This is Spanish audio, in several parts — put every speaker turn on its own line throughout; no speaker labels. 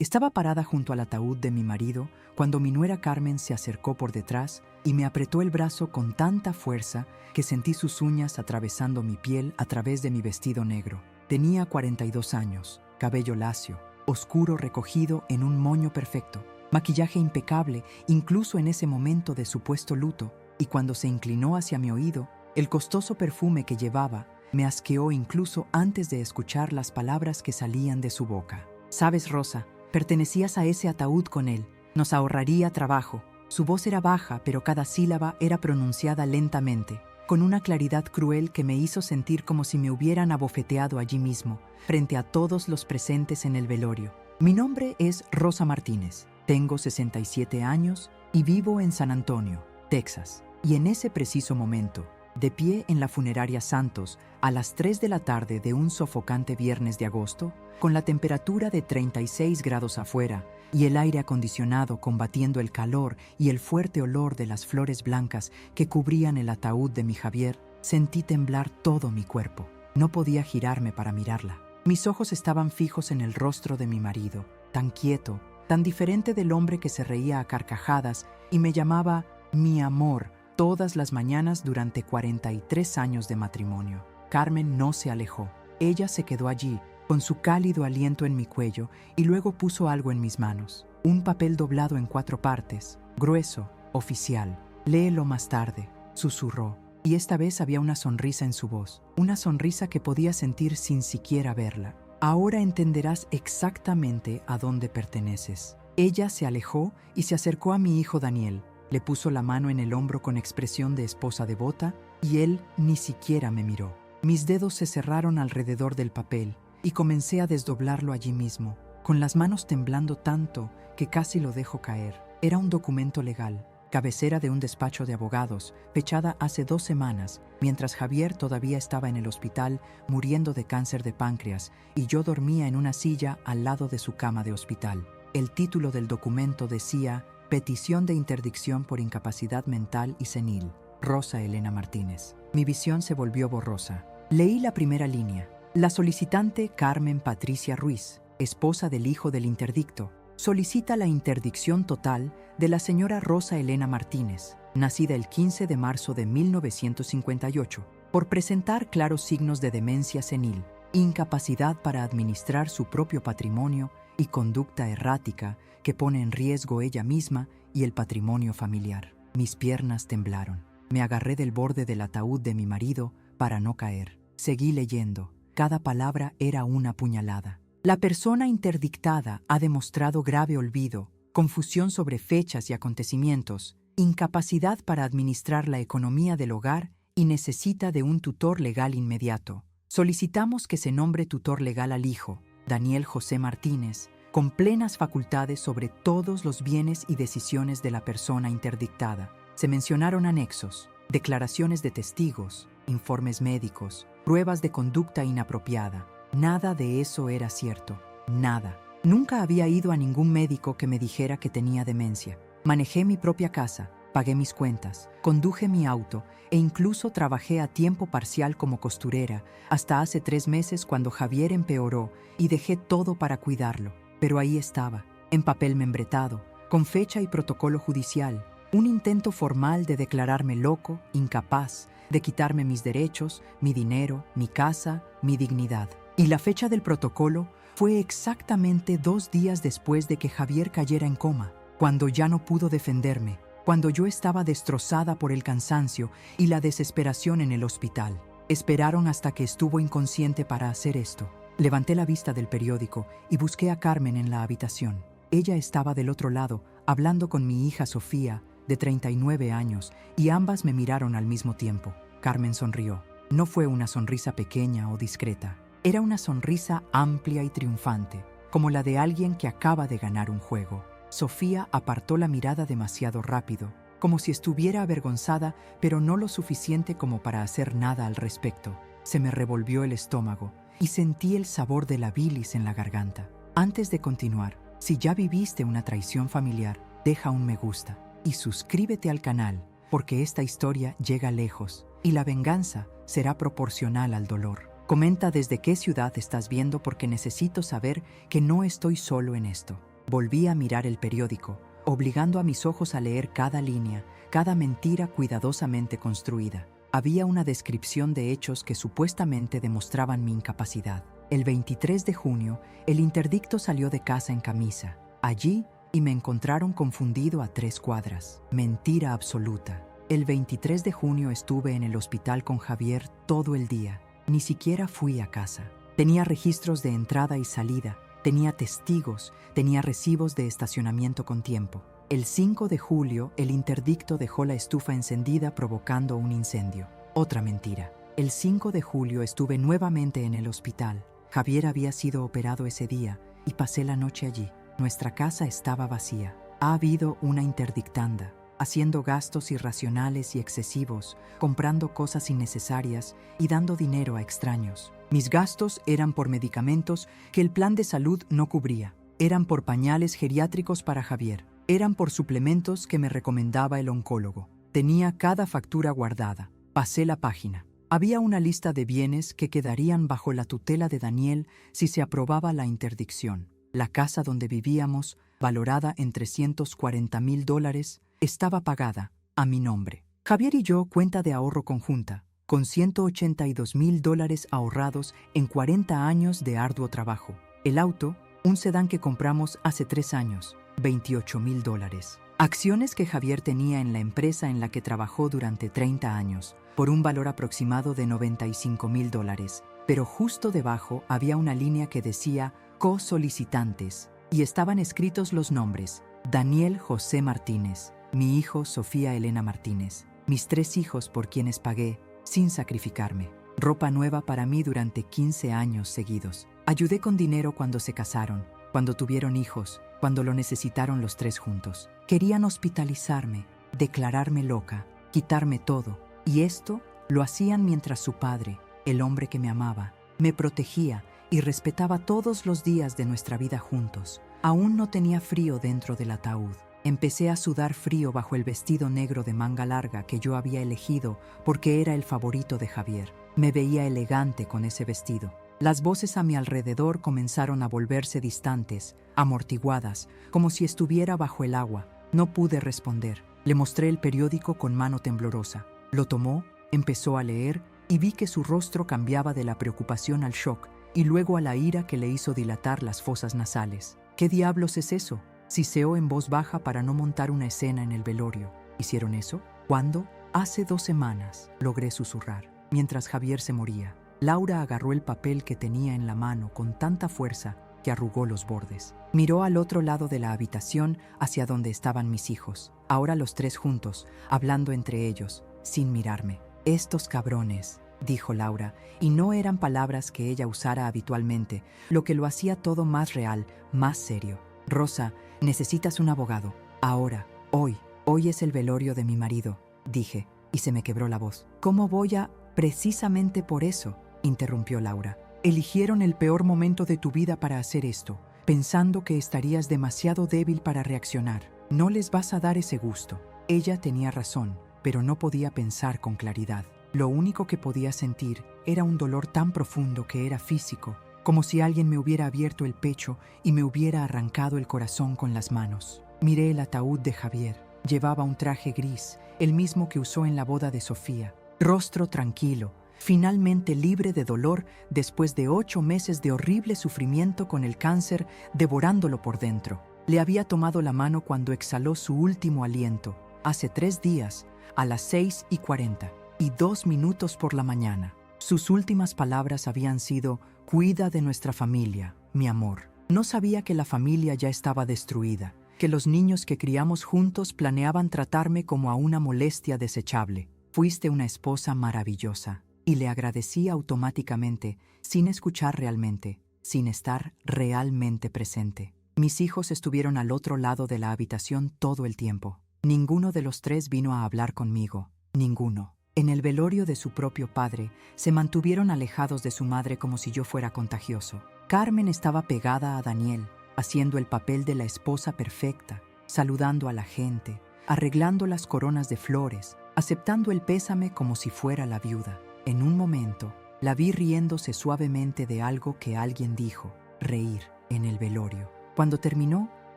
Estaba parada junto al ataúd de mi marido cuando mi nuera Carmen se acercó por detrás y me apretó el brazo con tanta fuerza que sentí sus uñas atravesando mi piel a través de mi vestido negro. Tenía 42 años, cabello lacio, oscuro recogido en un moño perfecto, maquillaje impecable incluso en ese momento de supuesto luto, y cuando se inclinó hacia mi oído, el costoso perfume que llevaba me asqueó incluso antes de escuchar las palabras que salían de su boca. «Sabes, Rosa, pertenecías a ese ataúd con él. Nos ahorraría trabajo». Su voz era baja, pero cada sílaba era pronunciada lentamente, con una claridad cruel que me hizo sentir como si me hubieran abofeteado allí mismo, frente a todos los presentes en el velorio. «Mi nombre es Rosa Martínez. Tengo 67 años y vivo en San Antonio, Texas». Y en ese preciso momento, de pie en la funeraria Santos, a las 3 de la tarde de un sofocante viernes de agosto, con la temperatura de 36 grados afuera y el aire acondicionado combatiendo el calor y el fuerte olor de las flores blancas que cubrían el ataúd de mi Javier, sentí temblar todo mi cuerpo. No podía girarme para mirarla. Mis ojos estaban fijos en el rostro de mi marido, tan quieto, tan diferente del hombre que se reía a carcajadas y me llamaba mi amor todas las mañanas durante 43 años de matrimonio. Carmen no se alejó. Ella se quedó allí, con su cálido aliento en mi cuello, y luego puso algo en mis manos. Un papel doblado en 4 partes, grueso, oficial. «Léelo más tarde», susurró, y esta vez había una sonrisa en su voz, una sonrisa que podía sentir sin siquiera verla. «Ahora entenderás exactamente a dónde perteneces». Ella se alejó y se acercó a mi hijo Daniel. Le puso la mano en el hombro con expresión de esposa devota y él ni siquiera me miró. Mis dedos se cerraron alrededor del papel y comencé a desdoblarlo allí mismo, con las manos temblando tanto que casi lo dejo caer. Era un documento legal, cabecera de un despacho de abogados, fechada hace 2 semanas, mientras Javier todavía estaba en el hospital muriendo de cáncer de páncreas y yo dormía en una silla al lado de su cama de hospital. El título del documento decía: «Petición de interdicción por incapacidad mental y senil, Rosa Elena Martínez». Mi visión se volvió borrosa. Leí la primera línea. «La solicitante Carmen Patricia Ruiz, esposa del hijo del interdicto, solicita la interdicción total de la señora Rosa Elena Martínez, nacida el 15 de marzo de 1958, por presentar claros signos de demencia senil, incapacidad para administrar su propio patrimonio y conducta errática que pone en riesgo ella misma y el patrimonio familiar». Mis piernas temblaron. Me agarré del borde del ataúd de mi marido para no caer. Seguí leyendo. Cada palabra era una puñalada. «La persona interdictada ha demostrado grave olvido, confusión sobre fechas y acontecimientos, incapacidad para administrar la economía del hogar y necesita de un tutor legal inmediato. Solicitamos que se nombre tutor legal al hijo, Daniel José Martínez, con plenas facultades sobre todos los bienes y decisiones de la persona interdictada». Se mencionaron anexos, declaraciones de testigos, informes médicos, pruebas de conducta inapropiada. Nada de eso era cierto. Nada. Nunca había ido a ningún médico que me dijera que tenía demencia. Manejé mi propia casa, pagué mis cuentas, conduje mi auto e incluso trabajé a tiempo parcial como costurera hasta hace 3 meses cuando Javier empeoró y dejé todo para cuidarlo. Pero ahí estaba, en papel membretado, con fecha y protocolo judicial, un intento formal de declararme loco, incapaz, de quitarme mis derechos, mi dinero, mi casa, mi dignidad. Y la fecha del protocolo fue exactamente 2 días después de que Javier cayera en coma, cuando ya no pudo defenderme, cuando yo estaba destrozada por el cansancio y la desesperación en el hospital. Esperaron hasta que estuvo inconsciente para hacer esto. Levanté la vista del periódico y busqué a Carmen en la habitación. Ella estaba del otro lado, hablando con mi hija Sofía, de 39 años, y ambas me miraron al mismo tiempo. Carmen sonrió. No fue una sonrisa pequeña o discreta. Era una sonrisa amplia y triunfante, como la de alguien que acaba de ganar un juego. Sofía apartó la mirada demasiado rápido, como si estuviera avergonzada, pero no lo suficiente como para hacer nada al respecto. Se me revolvió el estómago y sentí el sabor de la bilis en la garganta. Antes de continuar, si ya viviste una traición familiar, deja un me gusta y suscríbete al canal, porque esta historia llega lejos y la venganza será proporcional al dolor. Comenta desde qué ciudad estás viendo porque necesito saber que no estoy solo en esto. Volví a mirar el periódico, obligando a mis ojos a leer cada línea, cada mentira cuidadosamente construida. Había una descripción de hechos que supuestamente demostraban mi incapacidad. El 23 de junio, el interdicto salió de casa en camisa. Allí, y me encontraron confundido a 3 cuadras. Mentira absoluta. El 23 de junio estuve en el hospital con Javier todo el día. Ni siquiera fui a casa. Tenía registros de entrada y salida. Tenía testigos, tenía recibos de estacionamiento con tiempo. El 5 de julio, el interdicto dejó la estufa encendida provocando un incendio. Otra mentira. El 5 de julio estuve nuevamente en el hospital. Javier había sido operado ese día y pasé la noche allí. Nuestra casa estaba vacía. Ha habido una interdictanda, haciendo gastos irracionales y excesivos, comprando cosas innecesarias y dando dinero a extraños. Mis gastos eran por medicamentos que el plan de salud no cubría. Eran por pañales geriátricos para Javier. Eran por suplementos que me recomendaba el oncólogo. Tenía cada factura guardada. Pasé la página. Había una lista de bienes que quedarían bajo la tutela de Daniel si se aprobaba la interdicción. La casa donde vivíamos, valorada en $340,000, estaba pagada a mi nombre. Javier y yo cuenta de ahorro conjunta, con $182,000 ahorrados en 40 años de arduo trabajo. El auto, un sedán que compramos hace 3 años, $28,000. Acciones que Javier tenía en la empresa en la que trabajó durante 30 años, por un valor aproximado de $95,000. Pero justo debajo había una línea que decía co-solicitantes y estaban escritos los nombres: Daniel José Martínez, mi hijo Sofía Elena Martínez, mis 3 hijos por quienes pagué sin sacrificarme, ropa nueva para mí durante 15 años seguidos. Ayudé con dinero cuando se casaron, cuando tuvieron hijos, cuando lo necesitaron los 3 juntos. Querían hospitalizarme, declararme loca, quitarme todo, y esto lo hacían mientras su padre, el hombre que me amaba, me protegía y respetaba todos los días de nuestra vida juntos. Aún no tenía frío dentro del ataúd. Empecé a sudar frío bajo el vestido negro de manga larga que yo había elegido porque era el favorito de Javier. Me veía elegante con ese vestido. Las voces a mi alrededor comenzaron a volverse distantes, amortiguadas, como si estuviera bajo el agua. No pude responder. Le mostré el periódico con mano temblorosa. Lo tomó, empezó a leer y vi que su rostro cambiaba de la preocupación al shock y luego a la ira que le hizo dilatar las fosas nasales. ¿Qué diablos es eso?, siseó en voz baja para no montar una escena en el velorio. ¿Hicieron eso? ¿Cuándo? Hace 2 semanas, logré susurrar, mientras Javier se moría. Laura agarró el papel que tenía en la mano con tanta fuerza que arrugó los bordes. Miró al otro lado de la habitación hacia donde estaban mis hijos, ahora los 3 juntos, hablando entre ellos, sin mirarme. «Estos cabrones», dijo Laura, y no eran palabras que ella usara habitualmente, lo que lo hacía todo más real, más serio. «Rosa, necesitas un abogado. Ahora, hoy es el velorio de mi marido», dije, y se me quebró la voz. «¿Cómo voy a...?» «Precisamente por eso», interrumpió Laura. «Eligieron el peor momento de tu vida para hacer esto, pensando que estarías demasiado débil para reaccionar. No les vas a dar ese gusto». Ella tenía razón, pero no podía pensar con claridad. Lo único que podía sentir era un dolor tan profundo que era físico, como si alguien me hubiera abierto el pecho y me hubiera arrancado el corazón con las manos. Miré el ataúd de Javier. Llevaba un traje gris, el mismo que usó en la boda de Sofía. Rostro tranquilo, finalmente libre de dolor después de 8 meses de horrible sufrimiento con el cáncer devorándolo por dentro. Le había tomado la mano cuando exhaló su último aliento, hace 3 días, a las 6:40 y 2 minutos por la mañana. Sus últimas palabras habían sido: «Cuida de nuestra familia, mi amor». No sabía que la familia ya estaba destruida, que los niños que criamos juntos planeaban tratarme como a una molestia desechable. «Fuiste una esposa maravillosa», y le agradecí automáticamente, sin escuchar realmente, sin estar realmente presente. Mis hijos estuvieron al otro lado de la habitación todo el tiempo. Ninguno de los 3 vino a hablar conmigo, ninguno. En el velorio de su propio padre, se mantuvieron alejados de su madre como si yo fuera contagioso. Carmen estaba pegada a Daniel, haciendo el papel de la esposa perfecta, saludando a la gente, arreglando las coronas de flores, aceptando el pésame como si fuera la viuda. En un momento, la vi riéndose suavemente de algo que alguien dijo, reír, en el velorio. Cuando terminó,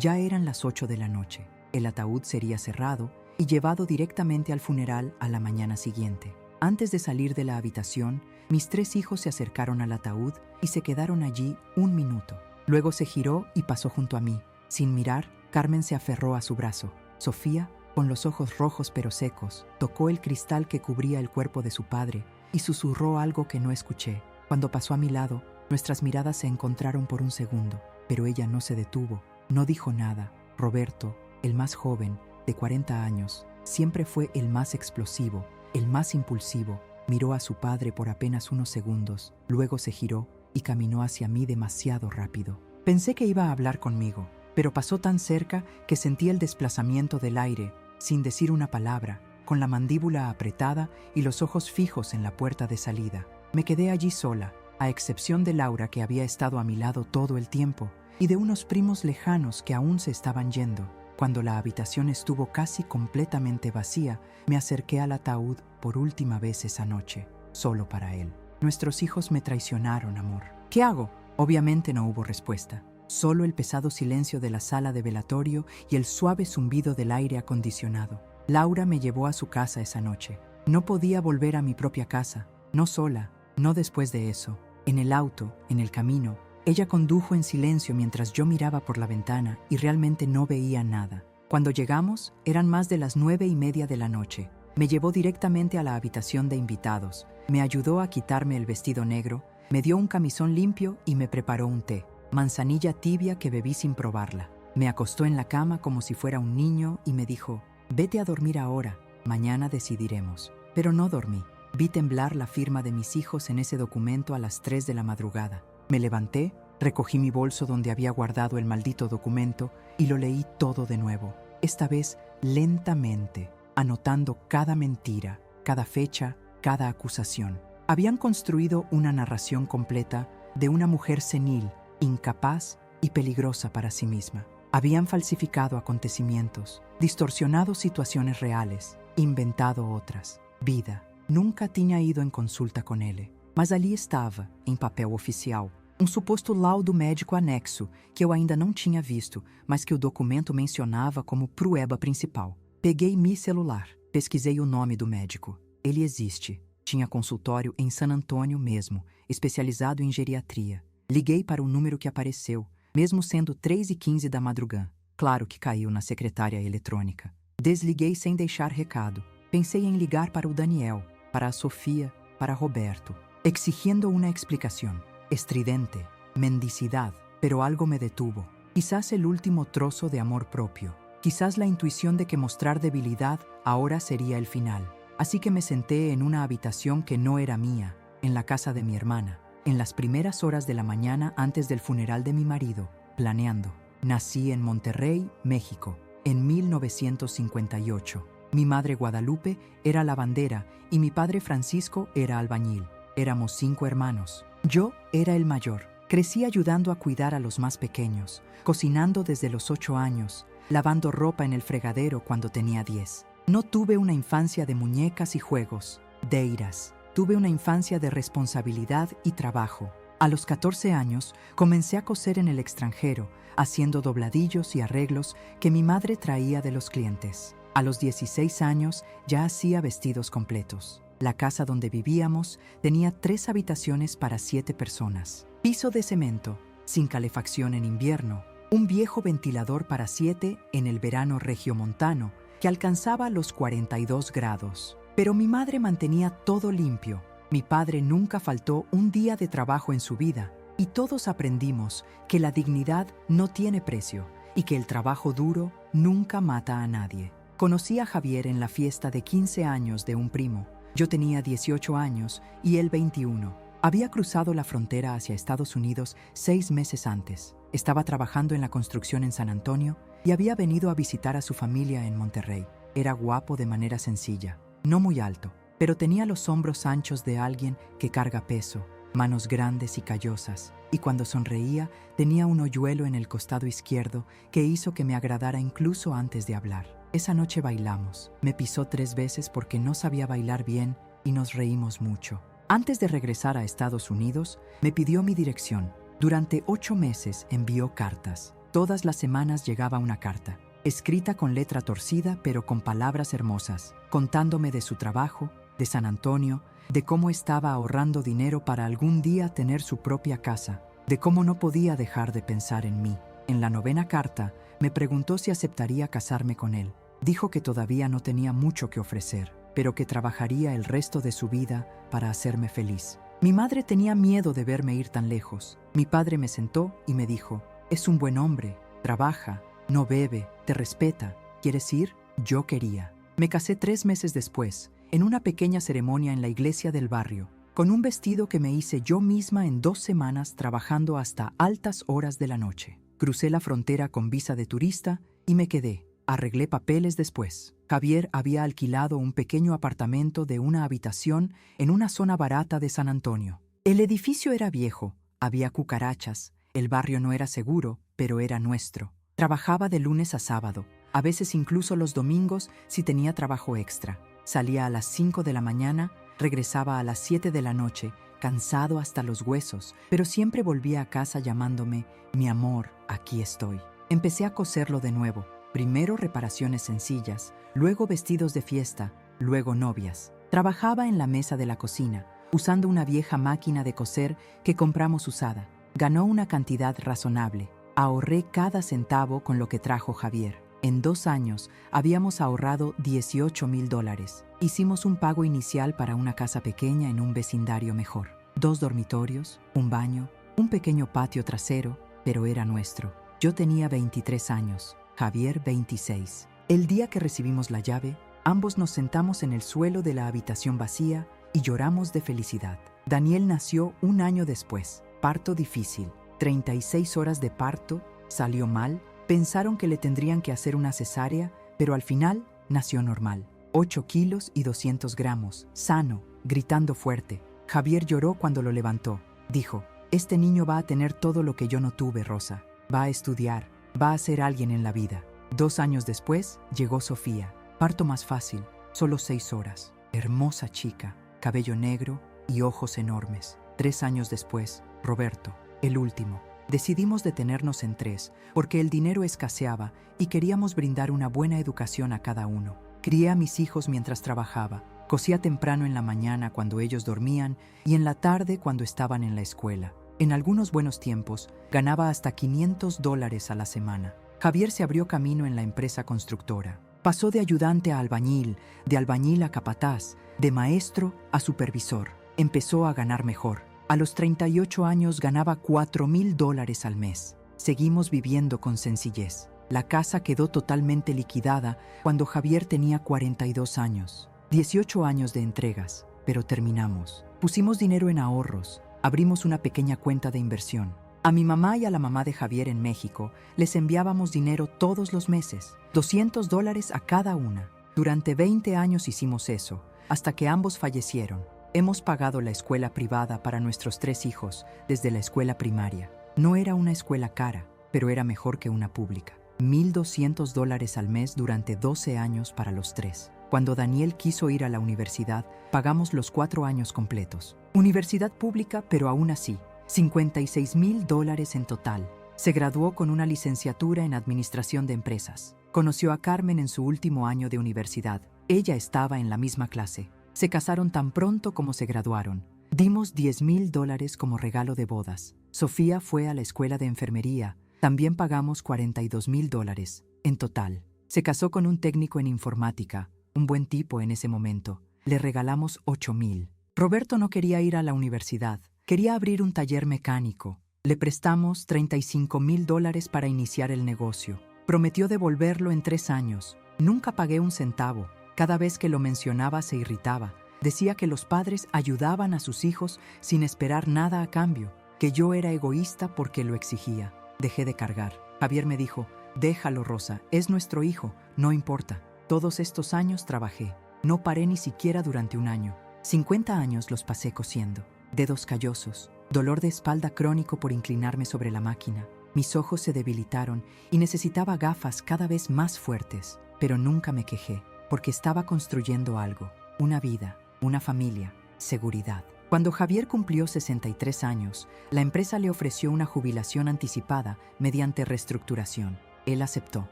Ya eran las 8 de la noche. El ataúd sería cerrado y llevado directamente al funeral a la mañana siguiente. Antes de salir de la habitación, mis 3 hijos se acercaron al ataúd y se quedaron allí un minuto. Luego se giró y pasó junto a mí. Sin mirar, Carmen se aferró a su brazo. Sofía, con los ojos rojos pero secos, tocó el cristal que cubría el cuerpo de su padre y susurró algo que no escuché. Cuando pasó a mi lado, nuestras miradas se encontraron por un segundo, pero ella no se detuvo, no dijo nada. Roberto, el más joven, de 40 años, siempre fue el más explosivo, el más impulsivo. Miró a su padre por apenas unos segundos, luego se giró y caminó hacia mí demasiado rápido. Pensé que iba a hablar conmigo, pero pasó tan cerca que sentí el desplazamiento del aire, sin decir una palabra, con la mandíbula apretada y los ojos fijos en la puerta de salida. Me quedé allí sola, a excepción de Laura, que había estado a mi lado todo el tiempo, y de unos primos lejanos que aún se estaban yendo. Cuando la habitación estuvo casi completamente vacía, me acerqué al ataúd por última vez esa noche, solo para él. Nuestros hijos me traicionaron, amor. ¿Qué hago? Obviamente no hubo respuesta. Solo el pesado silencio de la sala de velatorio y el suave zumbido del aire acondicionado. Laura me llevó a su casa esa noche. No podía volver a mi propia casa, no sola, no después de eso. En el auto, en el camino, ella condujo en silencio mientras yo miraba por la ventana y realmente no veía nada. Cuando llegamos, eran más de las 9:30 de la noche. Me llevó directamente a la habitación de invitados, me ayudó a quitarme el vestido negro, me dio un camisón limpio y me preparó un té, manzanilla tibia que bebí sin probarla. Me acostó en la cama como si fuera un niño y me dijo: «Vete a dormir ahora, mañana decidiremos». Pero no dormí. Vi temblar la firma de mis hijos en ese documento a las 3 de la madrugada. Me levanté, recogí mi bolso donde había guardado el maldito documento y lo leí todo de nuevo, esta vez lentamente, anotando cada mentira, cada fecha, cada acusación. Habían construido una narración completa de una mujer senil, incapaz y peligrosa para sí misma. Habían falsificado acontecimientos, distorsionado situaciones reales, inventado otras. Vida. Nunca tinha ido em consulta com ele, mas ali estava, em papel oficial, um suposto laudo médico anexo que eu ainda não tinha visto, mas que o documento mencionava como prueba principal. Peguei mi celular, pesquisei o nome do médico. Ele existe. Tinha consultório em San Antônio mesmo, especializado em geriatria. Liguei para o número que apareceu, mesmo sendo 3:15 da madrugada. Claro que caiu na secretária eletrônica. Desliguei sem deixar recado. Pensei em ligar para o Daniel, para a Sofía, para Roberto, exigiendo una explicación. Estridente, mendicidad, pero algo me detuvo. Quizás el último trozo de amor propio. Quizás la intuición de que mostrar debilidad ahora sería el final. Así que me senté en una habitación que no era mía, en la casa de mi hermana, en las primeras horas de la mañana antes del funeral de mi marido, planeando. Nací en Monterrey, México, en 1958. Mi madre Guadalupe era lavandera y mi padre Francisco era albañil. Éramos 5 hermanos. Yo era el mayor. Crecí ayudando a cuidar a los más pequeños, cocinando desde los 8 años, lavando ropa en el fregadero cuando tenía 10. No tuve una infancia de muñecas y juegos, de iras. Tuve una infancia de responsabilidad y trabajo. A los 14 años comencé a coser en el extranjero, haciendo dobladillos y arreglos que mi madre traía de los clientes. A los 16 años ya hacía vestidos completos. La casa donde vivíamos tenía 3 habitaciones para 7 personas. Piso de cemento, sin calefacción en invierno, un viejo ventilador para 7 en el verano regiomontano que alcanzaba los 42 grados. Pero mi madre mantenía todo limpio. Mi padre nunca faltó un día de trabajo en su vida y todos aprendimos que la dignidad no tiene precio y que el trabajo duro nunca mata a nadie. Conocí a Javier en la fiesta de 15 años de un primo. Yo tenía 18 años y él 21. Había cruzado la frontera hacia Estados Unidos 6 meses antes. Estaba trabajando en la construcción en San Antonio y había venido a visitar a su familia en Monterrey. Era guapo de manera sencilla, no muy alto, pero tenía los hombros anchos de alguien que carga peso, manos grandes y callosas, y cuando sonreía tenía un hoyuelo en el costado izquierdo que hizo que me agradara incluso antes de hablar. Esa noche bailamos. Me pisó 3 veces porque no sabía bailar bien y nos reímos mucho. Antes de regresar a Estados Unidos, me pidió mi dirección. Durante 8 meses envió cartas. Todas las semanas llegaba una carta, escrita con letra torcida pero con palabras hermosas, contándome de su trabajo, de San Antonio, de cómo estaba ahorrando dinero para algún día tener su propia casa, de cómo no podía dejar de pensar en mí. En la 9ª carta, me preguntó si aceptaría casarme con él. Dijo que todavía no tenía mucho que ofrecer, pero que trabajaría el resto de su vida para hacerme feliz. Mi madre tenía miedo de verme ir tan lejos. Mi padre me sentó y me dijo: «Es un buen hombre, trabaja, no bebe, te respeta. ¿Quieres ir?». Yo quería. Me casé 3 meses después, en una pequeña ceremonia en la iglesia del barrio, con un vestido que me hice yo misma en 2 semanas trabajando hasta altas horas de la noche. Crucé la frontera con visa de turista y me quedé. Arreglé papeles después. Javier había alquilado un pequeño apartamento de una habitación en una zona barata de San Antonio. El edificio era viejo, había cucarachas, el barrio no era seguro, pero era nuestro. Trabajaba de lunes a sábado, a veces incluso los domingos si tenía trabajo extra. Salía a las 5 de la mañana, regresaba a las 7 de la noche, cansado hasta los huesos, pero siempre volvía a casa llamándome: «Mi amor, aquí estoy». Empecé a coserlo de nuevo. Primero reparaciones sencillas, luego vestidos de fiesta, luego novias. Trabajaba en la mesa de la cocina, usando una vieja máquina de coser que compramos usada. Ganó una cantidad razonable. Ahorré cada centavo con lo que trajo Javier. En 2 años habíamos ahorrado $18,000. Hicimos un pago inicial para una casa pequeña en un vecindario mejor. 2 dormitorios, un baño, un pequeño patio trasero, pero era nuestro. Yo tenía 23 años. Javier 26. El día que recibimos la llave, ambos nos sentamos en el suelo de la habitación vacía y lloramos de felicidad. Daniel nació 1 año después. Parto difícil. 36 horas de parto, salió mal, pensaron que le tendrían que hacer una cesárea, pero al final nació normal. 8 kilos y 200 gramos, sano, gritando fuerte. Javier lloró cuando lo levantó. Dijo: «Este niño va a tener todo lo que yo no tuve, Rosa. Va a estudiar. Va a ser alguien en la vida». 2 años después llegó Sofía. Parto más fácil, solo 6 horas. Hermosa chica, cabello negro y ojos enormes. 3 años después, Roberto, el último. Decidimos detenernos en 3 porque el dinero escaseaba y queríamos brindar una buena educación a cada uno. Crié a mis hijos mientras trabajaba. Cosía temprano en la mañana cuando ellos dormían y en la tarde cuando estaban en la escuela. En algunos buenos tiempos, ganaba hasta $500 a la semana. Javier se abrió camino en la empresa constructora. Pasó de ayudante a albañil, de albañil a capataz, de maestro a supervisor. Empezó a ganar mejor. A los 38 años ganaba $4,000 al mes. Seguimos viviendo con sencillez. La casa quedó totalmente liquidada cuando Javier tenía 42 años. 18 años de entregas, pero terminamos. Pusimos dinero en ahorros. Abrimos una pequeña cuenta de inversión. A mi mamá y a la mamá de Javier en México les enviábamos dinero todos los meses, $200 a cada una. Durante 20 años hicimos eso, hasta que ambos fallecieron. Hemos pagado la escuela privada para nuestros 3 hijos desde la escuela primaria. No era una escuela cara, pero era mejor que una pública. $1,200 al mes durante 12 años para los 3. Cuando Daniel quiso ir a la universidad, pagamos los 4 años completos. Universidad pública, pero aún así, $56,000 en total. Se graduó con una licenciatura en Administración de Empresas. Conoció a Carmen en su último año de universidad. Ella estaba en la misma clase. Se casaron tan pronto como se graduaron. Dimos $10,000 como regalo de bodas. Sofía fue a la escuela de enfermería. También pagamos $42,000 en total. Se casó con un técnico en informática, un buen tipo en ese momento. Le regalamos $8,000. Roberto no quería ir a la universidad. Quería abrir un taller mecánico. Le prestamos $35,000 para iniciar el negocio. Prometió devolverlo en 3 años. Nunca pagué un centavo. Cada vez que lo mencionaba se irritaba. Decía que los padres ayudaban a sus hijos sin esperar nada a cambio, que yo era egoísta porque lo exigía. Dejé de cargar. Javier me dijo: «Déjalo, Rosa, es nuestro hijo, no importa». Todos estos años trabajé. No paré ni siquiera durante 1 año. 50 años los pasé cosiendo. Dedos callosos, dolor de espalda crónico por inclinarme sobre la máquina. Mis ojos se debilitaron y necesitaba gafas cada vez más fuertes, pero nunca me quejé, porque estaba construyendo algo, una vida, una familia, seguridad. Cuando Javier cumplió 63 años, la empresa le ofreció una jubilación anticipada mediante reestructuración. Él aceptó.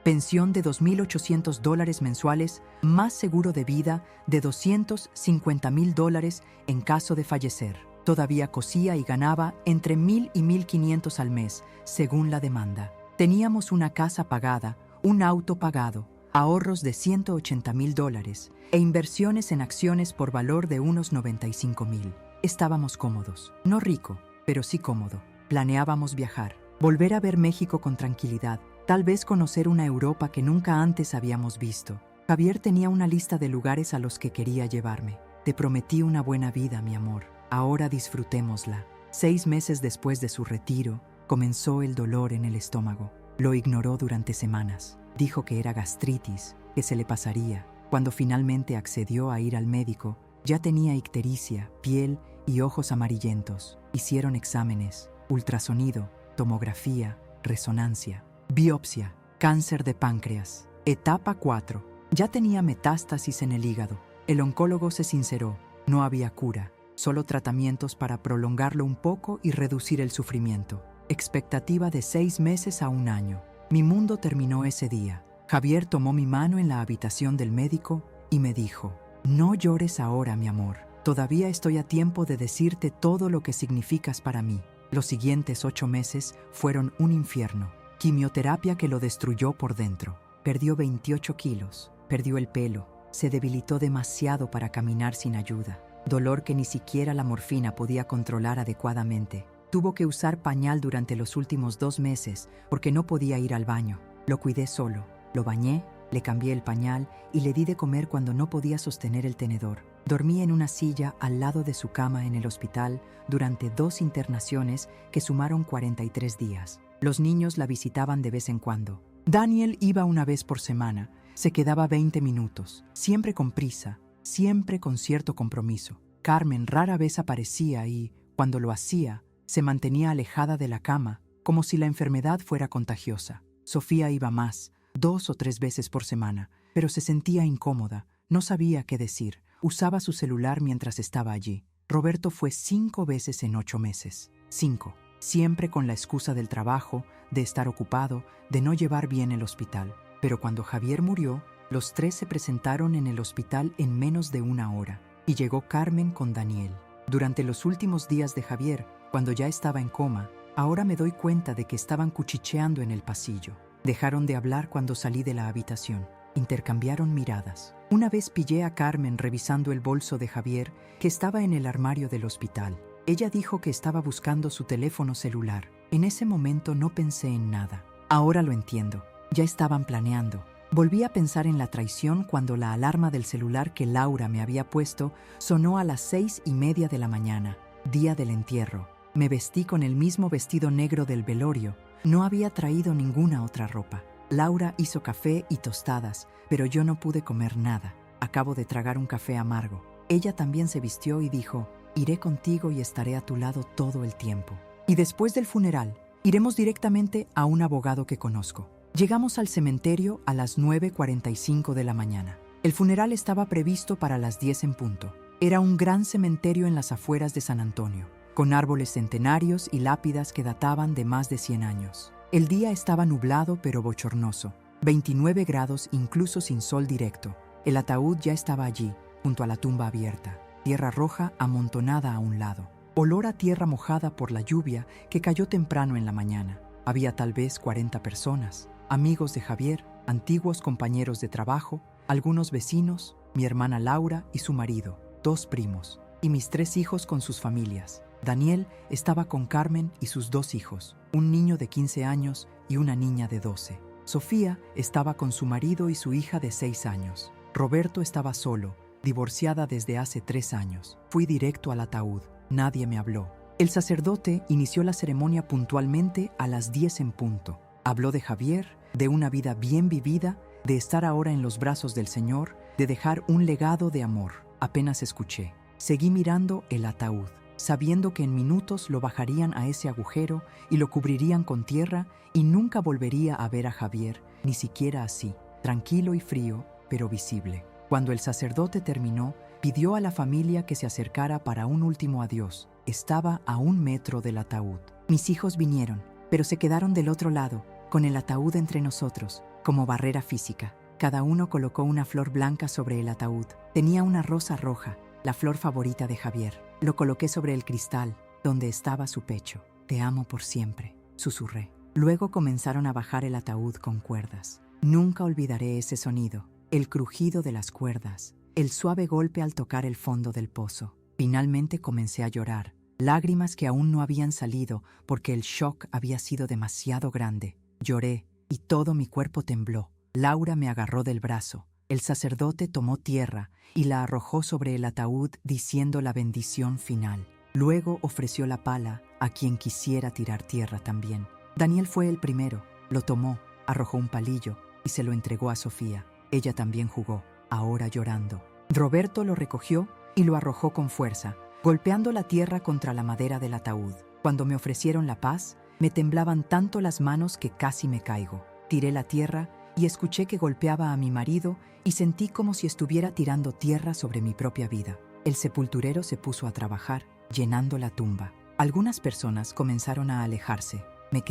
Pensión de $2.800 mensuales, más seguro de vida de $250.000 en caso de fallecer. Todavía cosía y ganaba entre $1,000 y $1,500 al mes, según la demanda. Teníamos una casa pagada, un auto pagado, ahorros de $180.000 e inversiones en acciones por valor de unos $95.000. Estábamos cómodos, no rico, pero sí cómodo. Planeábamos viajar, volver a ver México con tranquilidad, tal vez conocer una Europa que nunca antes habíamos visto. Javier tenía una lista de lugares a los que quería llevarme. Te prometí una buena vida, mi amor. Ahora disfrutémosla. 6 meses después de su retiro, comenzó el dolor en el estómago. Lo ignoró durante semanas. Dijo que era gastritis, que se le pasaría. Cuando finalmente accedió a ir al médico, ya tenía ictericia, piel y ojos amarillentos. Hicieron exámenes, ultrasonido, tomografía, resonancia, biopsia, cáncer de páncreas, etapa 4. Ya tenía metástasis en el hígado. El oncólogo se sinceró, no había cura, solo tratamientos para prolongarlo un poco y reducir el sufrimiento. Expectativa de 6 meses a 1 año. Mi mundo terminó ese día. Javier tomó mi mano en la habitación del médico y me dijo: no llores ahora, mi amor. Todavía estoy a tiempo de decirte todo lo que significas para mí. Los siguientes 8 meses fueron un infierno. Quimioterapia que lo destruyó por dentro. Perdió 28 kilos, perdió el pelo, se debilitó demasiado para caminar sin ayuda. Dolor que ni siquiera la morfina podía controlar adecuadamente. Tuvo que usar pañal durante los últimos 2 meses porque no podía ir al baño. Lo cuidé solo, lo bañé, le cambié el pañal y le di de comer cuando no podía sostener el tenedor. Dormí en una silla al lado de su cama en el hospital durante 2 internaciones que sumaron 43 días. Los niños la visitaban de vez en cuando. Daniel iba una vez por semana, se quedaba 20 minutos, siempre con prisa, siempre con cierto compromiso. Carmen rara vez aparecía y, cuando lo hacía, se mantenía alejada de la cama, como si la enfermedad fuera contagiosa. Sofía iba más, 2 o 3 veces por semana, pero se sentía incómoda, no sabía qué decir, usaba su celular mientras estaba allí. Roberto fue 5 veces en 8 meses. 5. Siempre con la excusa del trabajo, de estar ocupado, de no llevar bien el hospital. Pero cuando Javier murió, los 3 se presentaron en el hospital en menos de 1 hora. Y llegó Carmen con Daniel. Durante los últimos días de Javier, cuando ya estaba en coma, ahora me doy cuenta de que estaban cuchicheando en el pasillo. Dejaron de hablar cuando salí de la habitación. Intercambiaron miradas. Una vez pillé a Carmen revisando el bolso de Javier, que estaba en el armario del hospital. Ella dijo que estaba buscando su teléfono celular. En ese momento no pensé en nada. Ahora lo entiendo. Ya estaban planeando. Volví a pensar en la traición cuando la alarma del celular que Laura me había puesto sonó a las 6:30 de la mañana, día del entierro. Me vestí con el mismo vestido negro del velorio. No había traído ninguna otra ropa. Laura hizo café y tostadas, pero yo no pude comer nada. Acabo de tragar un café amargo. Ella también se vistió y dijo: iré contigo y estaré a tu lado todo el tiempo. Y después del funeral, iremos directamente a un abogado que conozco. Llegamos al cementerio a las 9:45 de la mañana. El funeral estaba previsto para las 10 en punto. Era un gran cementerio en las afueras de San Antonio, con árboles centenarios y lápidas que databan de más de 100 años. El día estaba nublado pero bochornoso, 29 grados incluso sin sol directo. El ataúd ya estaba allí, junto a la tumba abierta, tierra roja amontonada a un lado. Olor a tierra mojada por la lluvia que cayó temprano en la mañana. Había tal vez 40 personas, amigos de Javier, antiguos compañeros de trabajo, algunos vecinos, mi hermana Laura y su marido, 2 primos, y mis 3 hijos con sus familias. Daniel estaba con Carmen y sus 2 hijos, un niño de 15 años y una niña de 12. Sofía estaba con su marido y su hija de 6 años. Roberto estaba solo, divorciada desde hace 3 años. Fui directo al ataúd. Nadie me habló. El sacerdote inició la ceremonia puntualmente a las 10 en punto. Habló de Javier, de una vida bien vivida, de estar ahora en los brazos del Señor, de dejar un legado de amor. Apenas escuché. Seguí mirando el ataúd, sabiendo que en minutos lo bajarían a ese agujero y lo cubrirían con tierra y nunca volvería a ver a Javier, ni siquiera así, tranquilo y frío, pero visible. Cuando el sacerdote terminó, Pidió a la familia que se acercara para un último adiós. Estaba a 1 metro del ataúd. Mis hijos vinieron, pero se quedaron del otro lado, con el ataúd entre nosotros, como barrera física. Cada uno colocó una flor blanca sobre el ataúd. Tenía una rosa roja, la flor favorita de Javier. Lo coloqué sobre el cristal, donde estaba su pecho. Te amo por siempre, susurré. Luego comenzaron a bajar el ataúd con cuerdas. Nunca olvidaré ese sonido, el crujido de las cuerdas, el suave golpe al tocar el fondo del pozo. Finalmente comencé a llorar, lágrimas que aún no habían salido porque el shock había sido demasiado grande. Lloré y todo mi cuerpo tembló. Laura me agarró del brazo. El sacerdote tomó tierra y la arrojó sobre el ataúd diciendo la bendición final. Luego ofreció la pala a quien quisiera tirar tierra también. Daniel fue el primero. Lo tomó, arrojó un palillo y se lo entregó a Sofía. Ella también jugó, ahora llorando. Roberto lo recogió y lo arrojó con fuerza, golpeando la tierra contra la madera del ataúd. Cuando me ofrecieron la paz, me temblaban tanto las manos que casi me caigo. Tiré la tierra y escuché que golpeaba a mi marido y sentí como si estuviera tirando tierra sobre mi propia vida. El sepulturero se puso a trabajar, llenando la tumba. Algunas personas comenzaron a alejarse. Me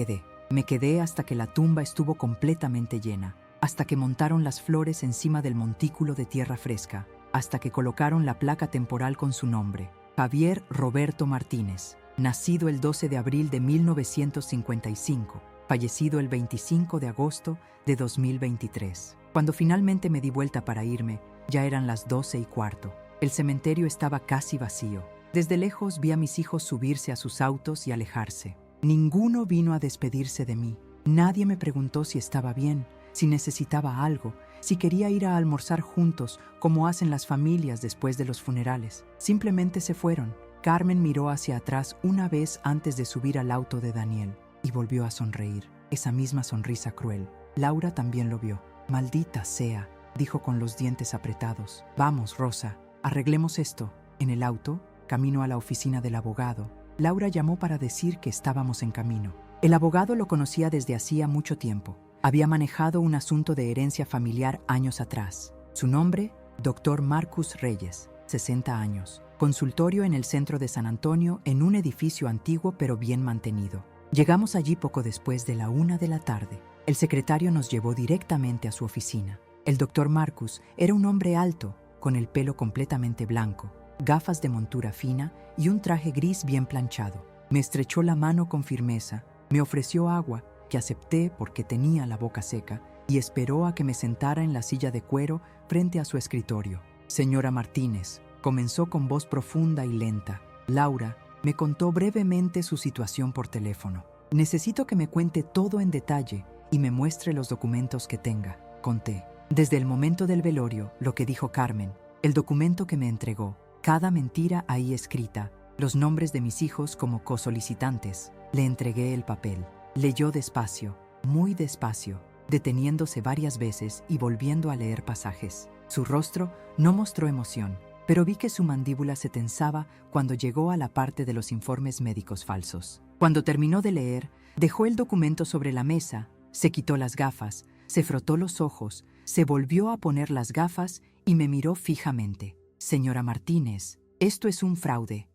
quedé hasta que la tumba estuvo completamente llena, hasta que montaron las flores encima del montículo de tierra fresca, hasta que colocaron la placa temporal con su nombre, Javier Roberto Martínez, nacido el 12 de abril de 1955, fallecido el 25 de agosto de 2023. Cuando finalmente me di vuelta para irme, ya eran las 12:15. El cementerio estaba casi vacío. Desde lejos vi a mis hijos subirse a sus autos y alejarse. Ninguno vino a despedirse de mí. Nadie me preguntó si estaba bien, si necesitaba algo, si quería ir a almorzar juntos, como hacen las familias después de los funerales. Simplemente se fueron. Carmen miró hacia atrás una vez antes de subir al auto de Daniel y volvió a sonreír, esa misma sonrisa cruel. Laura también lo vio. «Maldita sea», dijo con los dientes apretados. «Vamos, Rosa, arreglemos esto». En el auto, camino a la oficina del abogado, Laura llamó para decir que estábamos en camino. El abogado lo conocía desde hacía mucho tiempo. Había manejado un asunto de herencia familiar años atrás. Su nombre, Dr. Marcus Reyes, 60 años. Consultorio en el centro de San Antonio, en un edificio antiguo pero bien mantenido. Llegamos allí poco después de la 1 de la tarde. El secretario nos llevó directamente a su oficina. El Dr. Marcus era un hombre alto, con el pelo completamente blanco, gafas de montura fina y un traje gris bien planchado. Me estrechó la mano con firmeza, me ofreció agua, que acepté porque tenía la boca seca, y esperó a que me sentara en la silla de cuero frente a su escritorio. «Señora Martínez», comenzó con voz profunda y lenta. «Laura me contó brevemente su situación por teléfono. Necesito que me cuente todo en detalle y me muestre los documentos que tenga». Conté. Desde el momento del velorio, lo que dijo Carmen, el documento que me entregó, cada mentira ahí escrita, los nombres de mis hijos como cosolicitantes. Le entregué el papel. Leyó despacio, muy despacio, deteniéndose varias veces y volviendo a leer pasajes. Su rostro no mostró emoción, pero vi que su mandíbula se tensaba cuando llegó a la parte de los informes médicos falsos. Cuando terminó de leer, dejó el documento sobre la mesa, se quitó las gafas, se frotó los ojos, se volvió a poner las gafas y me miró fijamente. «Señora Martínez, esto es un fraude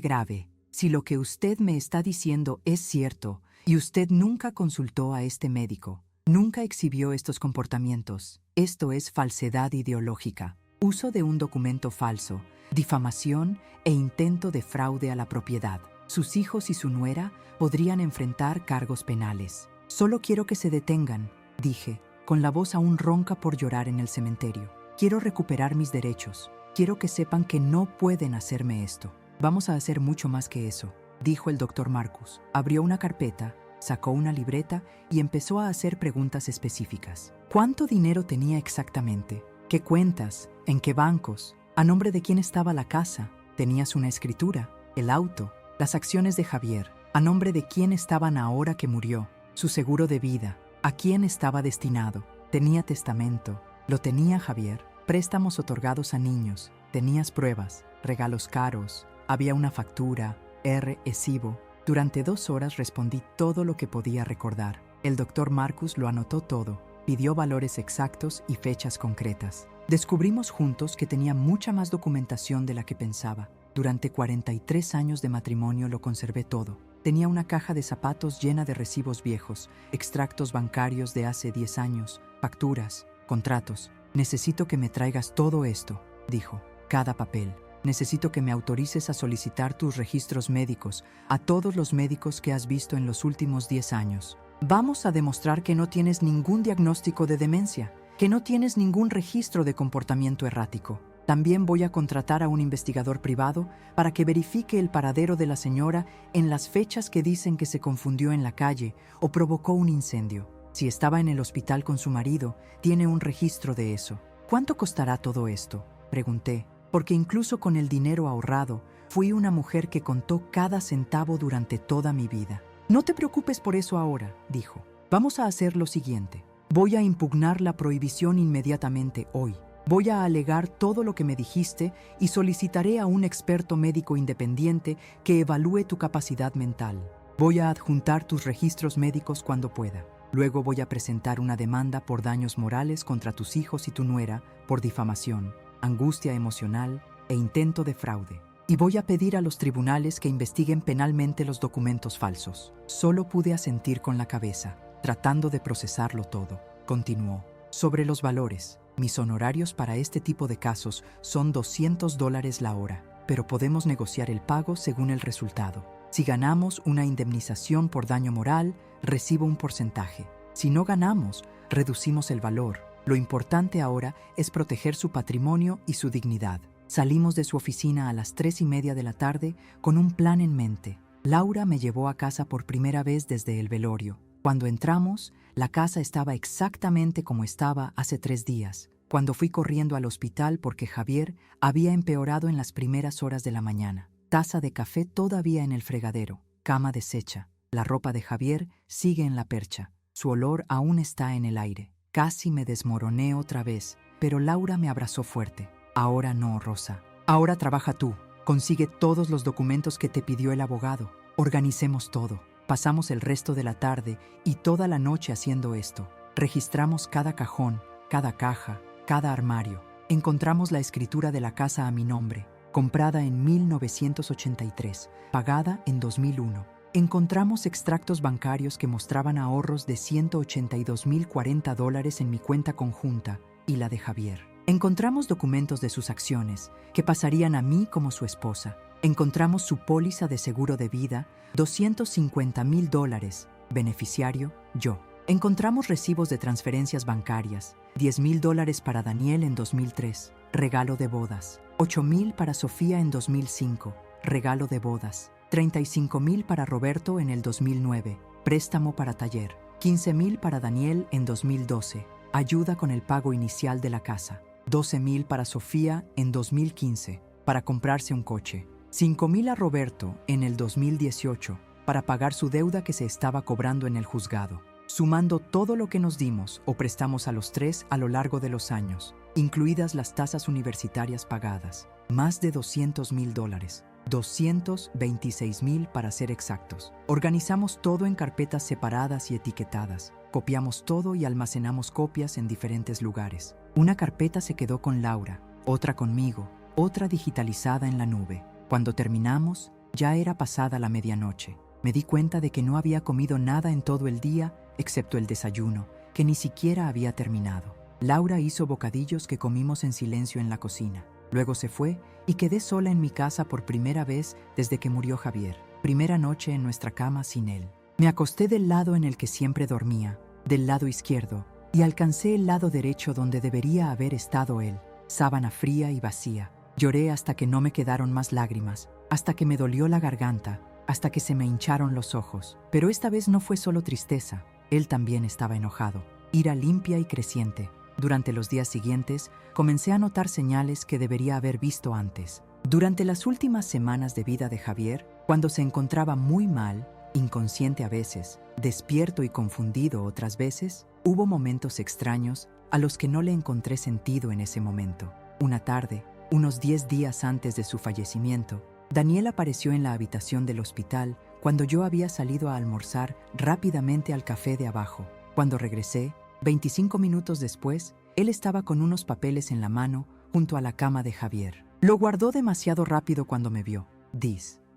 grave. Si lo que usted me está diciendo es cierto, y usted nunca consultó a este médico, nunca exhibió estos comportamientos, esto es falsedad ideológica, uso de un documento falso, difamación e intento de fraude a la propiedad. Sus hijos y su nuera podrían enfrentar cargos penales. Solo quiero que se detengan», dije, con la voz aún ronca por llorar en el cementerio. «Quiero recuperar mis derechos. Quiero que sepan que no pueden hacerme esto». «Vamos a hacer mucho más que eso», dijo el Dr. Marcus. Abrió una carpeta, sacó una libreta y empezó a hacer preguntas específicas. ¿Cuánto dinero tenía exactamente? ¿Qué cuentas? ¿En qué bancos? ¿A nombre de quién estaba la casa? ¿Tenías una escritura? ¿El auto? ¿Las acciones de Javier? ¿A nombre de quién estaban ahora que murió? ¿Su seguro de vida? ¿A quién estaba destinado? ¿Tenía testamento? ¿Lo tenía Javier? ¿Préstamos otorgados a niños? ¿Tenías pruebas? ¿Regalos caros? ¿Había una factura? ¿Recibo? Durante 2 horas respondí todo lo que podía recordar. El Dr. Marcus lo anotó todo Pidió valores exactos y fechas concretas. Descubrimos juntos que tenía mucha más documentación de la que pensaba. Durante 43 años de matrimonio lo conservé todo. Tenía una caja de zapatos llena de recibos viejos, extractos bancarios de hace 10 años, facturas, contratos. Necesito que me traigas todo esto, dijo. Cada papel. Necesito que me autorices a solicitar tus registros médicos a todos los médicos que has visto en los últimos 10 años. Vamos a demostrar que no tienes ningún diagnóstico de demencia, que no tienes ningún registro de comportamiento errático. También voy a contratar a un investigador privado para que verifique el paradero de la señora en las fechas que dicen que se confundió en la calle o provocó un incendio. Si estaba en el hospital con su marido, tiene un registro de eso. ¿Cuánto costará todo esto?, pregunté, porque incluso con el dinero ahorrado, fui una mujer que contó cada centavo durante toda mi vida. No te preocupes por eso ahora, dijo. Vamos a hacer lo siguiente. Voy a impugnar la prohibición inmediatamente hoy. Voy a alegar todo lo que me dijiste y solicitaré a un experto médico independiente que evalúe tu capacidad mental. Voy a adjuntar tus registros médicos cuando pueda. Luego voy a presentar una demanda por daños morales contra tus hijos y tu nuera por difamación, angustia emocional e intento de fraude. Y voy a pedir a los tribunales que investiguen penalmente los documentos falsos. Solo pude asentir con la cabeza, tratando de procesarlo todo. Continuó. Sobre los valores. Mis honorarios para este tipo de casos son $200 la hora, pero podemos negociar el pago según el resultado. Si ganamos una indemnización por daño moral, recibo un porcentaje. Si no ganamos, reducimos el valor. Lo importante ahora es proteger su patrimonio y su dignidad. Salimos de su oficina a las 3:30 de la tarde con un plan en mente. Laura me llevó a casa por primera vez desde el velorio. Cuando entramos, la casa estaba exactamente como estaba hace 3 días, cuando fui corriendo al hospital porque Javier había empeorado en las primeras horas de la mañana. Taza de café todavía en el fregadero, cama deshecha. La ropa de Javier sigue en la percha. Su olor aún está en el aire. Casi me desmoroné otra vez, pero Laura me abrazó fuerte. Ahora no, Rosa. Ahora trabaja tú. Consigue todos los documentos que te pidió el abogado. Organicemos todo. Pasamos el resto de la tarde y toda la noche haciendo esto. Registramos cada cajón, cada caja, cada armario. Encontramos la escritura de la casa a mi nombre, comprada en 1983, pagada en 2001. Encontramos extractos bancarios que mostraban ahorros de $182,040 en mi cuenta conjunta y la de Javier. Encontramos documentos de sus acciones, que pasarían a mí como su esposa. Encontramos su póliza de seguro de vida, $250,000, beneficiario, yo. Encontramos recibos de transferencias bancarias, $10,000 para Daniel en 2003, regalo de bodas, $8,000 para Sofía en 2005, regalo de bodas, $35,000 para Roberto en el 2009, préstamo para taller, $15,000 para Daniel en 2012, ayuda con el pago inicial de la casa, $12,000 para Sofía en 2015, para comprarse un coche, $5,000 a Roberto en el 2018, para pagar su deuda que se estaba cobrando en el juzgado. Sumando todo lo que nos dimos o prestamos a los 3 a lo largo de los años, incluidas las tasas universitarias pagadas, más de $200,000, $226,000 para ser exactos. Organizamos todo en carpetas separadas y etiquetadas. Copiamos todo y almacenamos copias en diferentes lugares. Una carpeta se quedó con Laura, otra conmigo, otra digitalizada en la nube. Cuando terminamos, ya era pasada la medianoche. Me di cuenta de que no había comido nada en todo el día, excepto el desayuno, que ni siquiera había terminado. Laura hizo bocadillos que comimos en silencio en la cocina. Luego se fue y quedé sola en mi casa por primera vez desde que murió Javier. Primera noche en nuestra cama sin él. Me acosté del lado en el que siempre dormía, del lado izquierdo, y alcancé el lado derecho donde debería haber estado él. Sábana fría y vacía. Lloré hasta que no me quedaron más lágrimas, hasta que me dolió la garganta, hasta que se me hincharon los ojos. Pero esta vez no fue solo tristeza. Él también estaba enojado. Ira limpia y creciente. Durante los días siguientes, comencé a notar señales que debería haber visto antes. Durante las últimas semanas de vida de Javier, cuando se encontraba muy mal, inconsciente a veces, despierto y confundido otras veces, hubo momentos extraños a los que no le encontré sentido en ese momento. Una tarde, unos 10 días antes de su fallecimiento, Daniel apareció en la habitación del hospital cuando yo había salido a almorzar rápidamente al café de abajo. Cuando regresé, 25 minutos después, él estaba con unos papeles en la mano junto a la cama de Javier. Lo guardó demasiado rápido cuando me vio.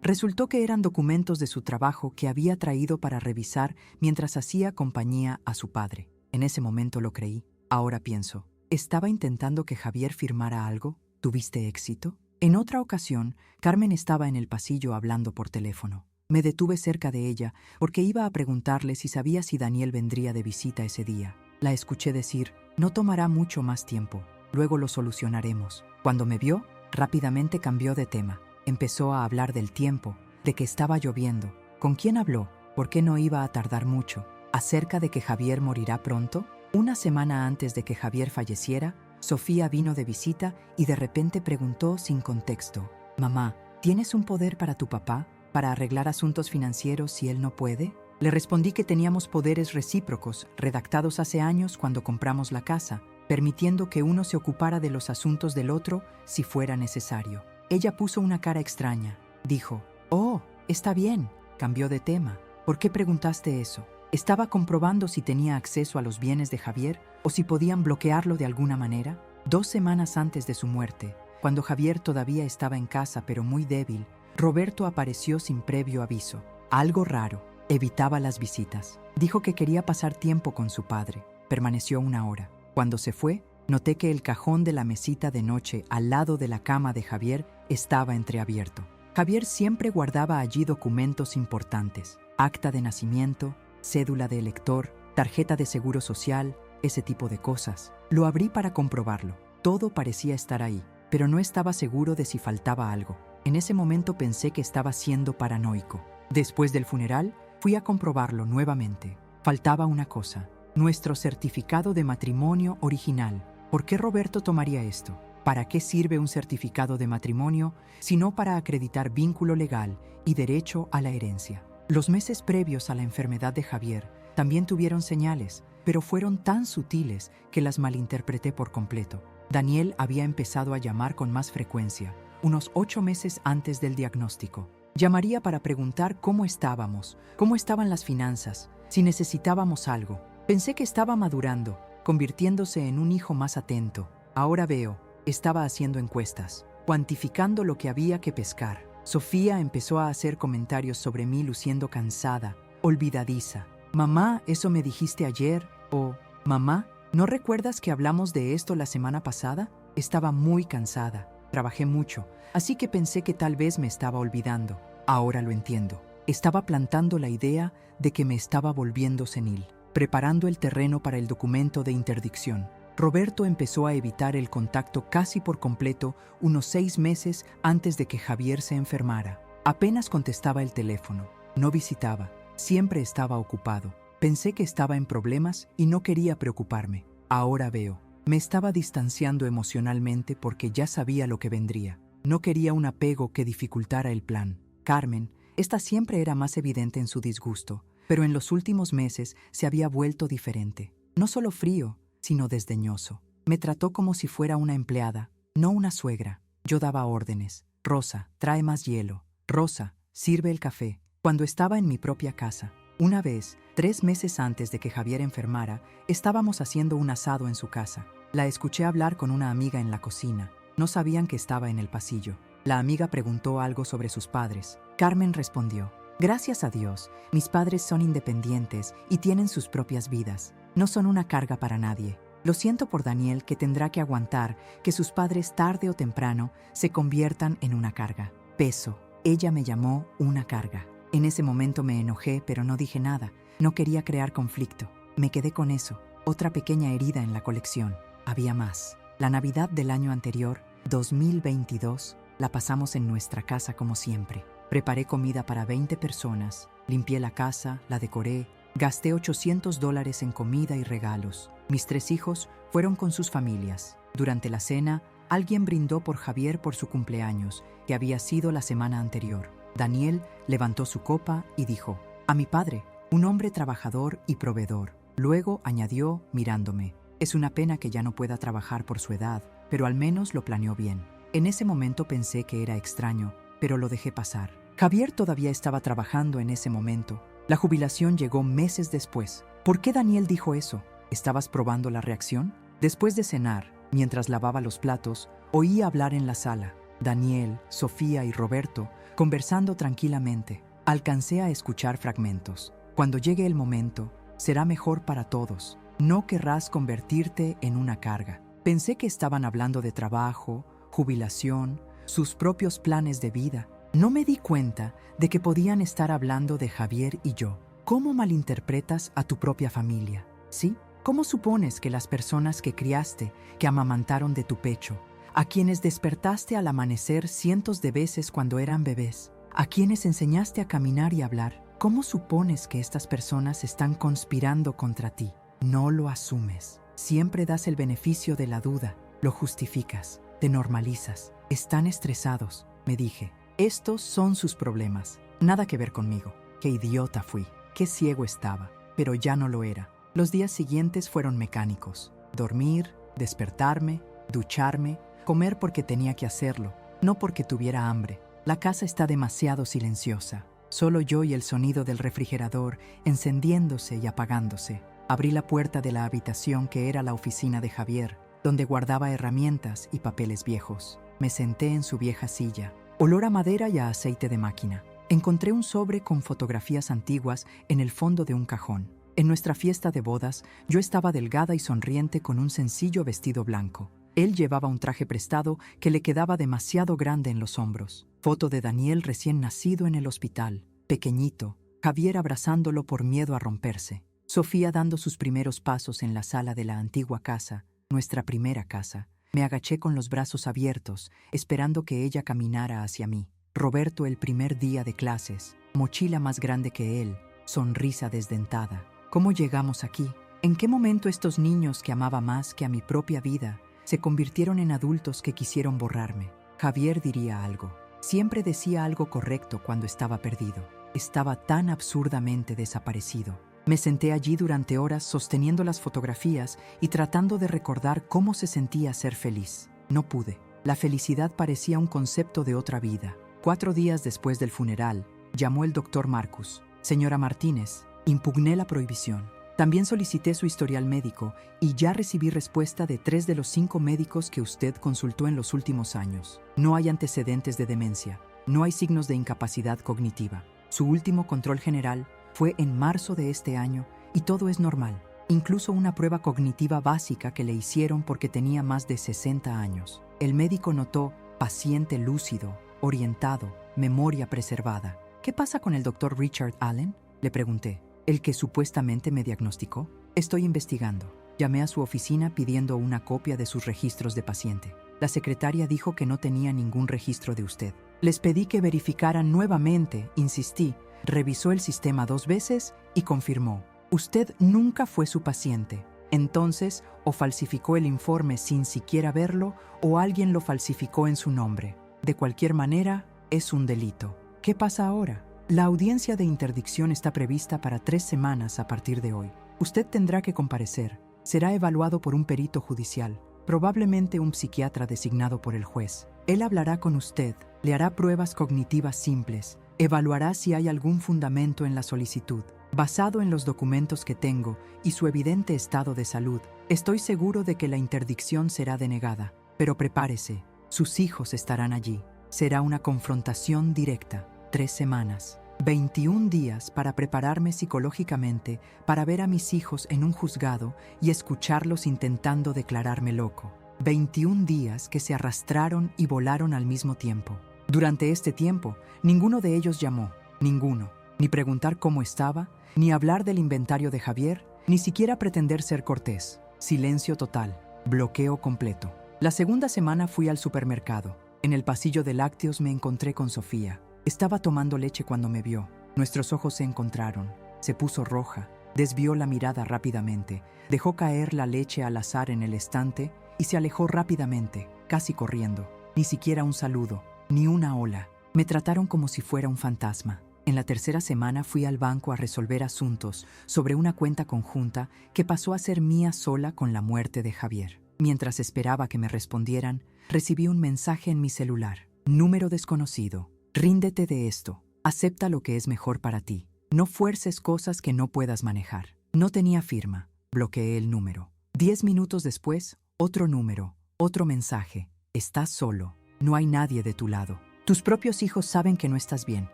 Resultó que eran documentos de su trabajo que había traído para revisar mientras hacía compañía a su padre. En ese momento lo creí. Ahora pienso, ¿estaba intentando que Javier firmara algo? ¿Tuviste éxito? En otra ocasión, Carmen estaba en el pasillo hablando por teléfono. Me detuve cerca de ella porque iba a preguntarle si sabía si Daniel vendría de visita ese día. La escuché decir, no tomará mucho más tiempo, luego lo solucionaremos. Cuando me vio, rápidamente cambió de tema. Empezó a hablar del tiempo, de que estaba lloviendo. ¿Con quién habló? ¿Por qué no iba a tardar mucho? ¿Acerca de que Javier morirá pronto? Una semana antes de que Javier falleciera, Sofía vino de visita y de repente preguntó sin contexto, «Mamá, ¿tienes un poder para tu papá, para arreglar asuntos financieros si él no puede?» Le respondí que teníamos poderes recíprocos, redactados hace años cuando compramos la casa, permitiendo que uno se ocupara de los asuntos del otro si fuera necesario. Ella puso una cara extraña. Dijo, «Oh, está bien». Cambió de tema. «¿Por qué preguntaste eso?» ¿Estaba comprobando si tenía acceso a los bienes de Javier o si podían bloquearlo de alguna manera? 2 semanas antes de su muerte, cuando Javier todavía estaba en casa pero muy débil, Roberto apareció sin previo aviso. Algo raro. Evitaba las visitas. Dijo que quería pasar tiempo con su padre. Permaneció 1 hora. Cuando se fue, noté que el cajón de la mesita de noche al lado de la cama de Javier estaba entreabierto. Javier siempre guardaba allí documentos importantes, acta de nacimiento, cédula de elector, tarjeta de seguro social, ese tipo de cosas. Lo abrí para comprobarlo. Todo parecía estar ahí, pero no estaba seguro de si faltaba algo. En ese momento pensé que estaba siendo paranoico. Después del funeral, fui a comprobarlo nuevamente. Faltaba una cosa, nuestro certificado de matrimonio original. ¿Por qué Roberto tomaría esto? ¿Para qué sirve un certificado de matrimonio sino para acreditar vínculo legal y derecho a la herencia? Los meses previos a la enfermedad de Javier también tuvieron señales, pero fueron tan sutiles que las malinterpreté por completo. Daniel había empezado a llamar con más frecuencia, unos 8 meses antes del diagnóstico. Llamaría para preguntar cómo estábamos, cómo estaban las finanzas, si necesitábamos algo. Pensé que estaba madurando, convirtiéndose en un hijo más atento. Ahora veo, estaba haciendo encuestas, cuantificando lo que había que pescar. Sofía empezó a hacer comentarios sobre mí luciendo cansada, olvidadiza. «Mamá, ¿eso me dijiste ayer?» o «Mamá, ¿no recuerdas que hablamos de esto la semana pasada?» Estaba muy cansada, trabajé mucho, así que pensé que tal vez me estaba olvidando. Ahora lo entiendo. Estaba plantando la idea de que me estaba volviendo senil, preparando el terreno para el documento de interdicción. Roberto empezó a evitar el contacto casi por completo unos 6 meses antes de que Javier se enfermara. Apenas contestaba el teléfono, no visitaba, siempre estaba ocupado. Pensé que estaba en problemas y no quería preocuparme. Ahora veo, me estaba distanciando emocionalmente porque ya sabía lo que vendría. No quería un apego que dificultara el plan. Carmen, esta siempre era más evidente en su disgusto, pero en los últimos meses se había vuelto diferente. No solo frío, sino desdeñoso. Me trató como si fuera una empleada, no una suegra. Yo daba órdenes. Rosa, trae más hielo. Rosa, sirve el café. Cuando estaba en mi propia casa. Una vez, 3 meses antes de que Javier enfermara, estábamos haciendo un asado en su casa. La escuché hablar con una amiga en la cocina. No sabían que estaba en el pasillo. La amiga preguntó algo sobre sus padres. Carmen respondió, «Gracias a Dios, mis padres son independientes y tienen sus propias vidas. No son una carga para nadie. Lo siento por Daniel, que tendrá que aguantar que sus padres tarde o temprano se conviertan en una carga. Peso». Ella me llamó una carga. En ese momento me enojé, pero no dije nada. No quería crear conflicto. Me quedé con eso. Otra pequeña herida en la colección. Había más. La Navidad del año anterior, 2022, la pasamos en nuestra casa como siempre. Preparé comida para 20 personas, limpié la casa, la decoré, gasté $800 en comida y regalos. Mis 3 hijos fueron con sus familias. Durante la cena, alguien brindó por Javier por su cumpleaños, que había sido la semana anterior. Daniel levantó su copa y dijo, «A mi padre, un hombre trabajador y proveedor». Luego añadió, mirándome, «Es una pena que ya no pueda trabajar por su edad, pero al menos lo planeó bien». En ese momento pensé que era extraño, pero lo dejé pasar. Javier todavía estaba trabajando en ese momento. La jubilación llegó meses después. ¿Por qué Daniel dijo eso? ¿Estabas probando la reacción? Después de cenar, mientras lavaba los platos, oí hablar en la sala. Daniel, Sofía y Roberto conversando tranquilamente. Alcancé a escuchar fragmentos. Cuando llegue el momento, será mejor para todos. No querrás convertirte en una carga. Pensé que estaban hablando de trabajo, jubilación, sus propios planes de vida. No me di cuenta de que podían estar hablando de Javier y yo. ¿Cómo malinterpretas a tu propia familia? ¿Sí? ¿Cómo supones que las personas que criaste, que amamantaron de tu pecho, a quienes despertaste al amanecer cientos de veces cuando eran bebés, a quienes enseñaste a caminar y hablar, cómo supones que estas personas están conspirando contra ti? No lo asumes. Siempre das el beneficio de la duda, lo justificas, te normalizas. Están estresados, me dije. Estos son sus problemas. Nada que ver conmigo. Qué idiota fui, qué ciego estaba, pero ya no lo era. Los días siguientes fueron mecánicos. Dormir, despertarme, ducharme, comer porque tenía que hacerlo, no porque tuviera hambre. La casa está demasiado silenciosa. Solo yo y el sonido del refrigerador encendiéndose y apagándose. Abrí la puerta de la habitación que era la oficina de Javier, donde guardaba herramientas y papeles viejos. Me senté en su vieja silla. Olor a madera y a aceite de máquina. Encontré un sobre con fotografías antiguas en el fondo de un cajón. En nuestra fiesta de bodas, yo estaba delgada y sonriente con un sencillo vestido blanco. Él llevaba un traje prestado que le quedaba demasiado grande en los hombros. Foto de Daniel recién nacido en el hospital, pequeñito, Javier abrazándolo por miedo a romperse. Sofía dando sus primeros pasos en la sala de la antigua casa, nuestra primera casa. Me agaché con los brazos abiertos, esperando que ella caminara hacia mí. Roberto el primer día de clases, mochila más grande que él, sonrisa desdentada. ¿Cómo llegamos aquí? ¿En qué momento estos niños que amaba más que a mi propia vida se convirtieron en adultos que quisieron borrarme? Javier diría algo. Siempre decía algo correcto cuando estaba perdido. Estaba tan absurdamente desaparecido. Me senté allí durante horas sosteniendo las fotografías y tratando de recordar cómo se sentía ser feliz. No pude. La felicidad parecía un concepto de otra vida. 4 días después del funeral, llamó el doctor Marcus. Señora Martínez, impugné la prohibición. También solicité su historial médico y ya recibí respuesta de 3 de los 5 médicos que usted consultó en los últimos años. No hay antecedentes de demencia, no hay signos de incapacidad cognitiva. Su último control general fue en marzo de este año y todo es normal. Incluso una prueba cognitiva básica que le hicieron porque tenía más de 60 años. El médico notó paciente lúcido, orientado, memoria preservada. ¿Qué pasa con el doctor Richard Allen?, le pregunté. ¿El que supuestamente me diagnosticó? Estoy investigando. Llamé a su oficina pidiendo una copia de sus registros de paciente. La secretaria dijo que no tenía ningún registro de usted. Les pedí que verificaran nuevamente, insistí. Revisó el sistema 2 veces y confirmó. Usted nunca fue su paciente. Entonces, o falsificó el informe sin siquiera verlo, o alguien lo falsificó en su nombre. De cualquier manera, es un delito. ¿Qué pasa ahora? La audiencia de interdicción está prevista para 3 semanas a partir de hoy. Usted tendrá que comparecer. Será evaluado por un perito judicial, probablemente un psiquiatra designado por el juez. Él hablará con usted, le hará pruebas cognitivas simples, evaluará si hay algún fundamento en la solicitud. Basado en los documentos que tengo y su evidente estado de salud, estoy seguro de que la interdicción será denegada. Pero prepárese, sus hijos estarán allí. Será una confrontación directa. 3 semanas. 21 días para prepararme psicológicamente para ver a mis hijos en un juzgado y escucharlos intentando declararme loco. 21 días que se arrastraron y volaron al mismo tiempo. Durante este tiempo, ninguno de ellos llamó, ninguno, ni preguntar cómo estaba, ni hablar del inventario de Javier, ni siquiera pretender ser cortés. Silencio total, bloqueo completo. La segunda semana fui al supermercado. En el pasillo de lácteos me encontré con Sofía. Estaba tomando leche cuando me vio. Nuestros ojos se encontraron. Se puso roja, desvió la mirada rápidamente, dejó caer la leche al azar en el estante y se alejó rápidamente, casi corriendo. Ni siquiera un saludo, ni una hola. Me trataron como si fuera un fantasma. En la tercera semana fui al banco a resolver asuntos sobre una cuenta conjunta que pasó a ser mía sola con la muerte de Javier. Mientras esperaba que me respondieran, recibí un mensaje en mi celular. Número desconocido. Ríndete de esto. Acepta lo que es mejor para ti. No fuerces cosas que no puedas manejar. No tenía firma. Bloqueé el número. 10 minutos después, otro número, otro mensaje. Estás solo. No hay nadie de tu lado. Tus propios hijos saben que no estás bien.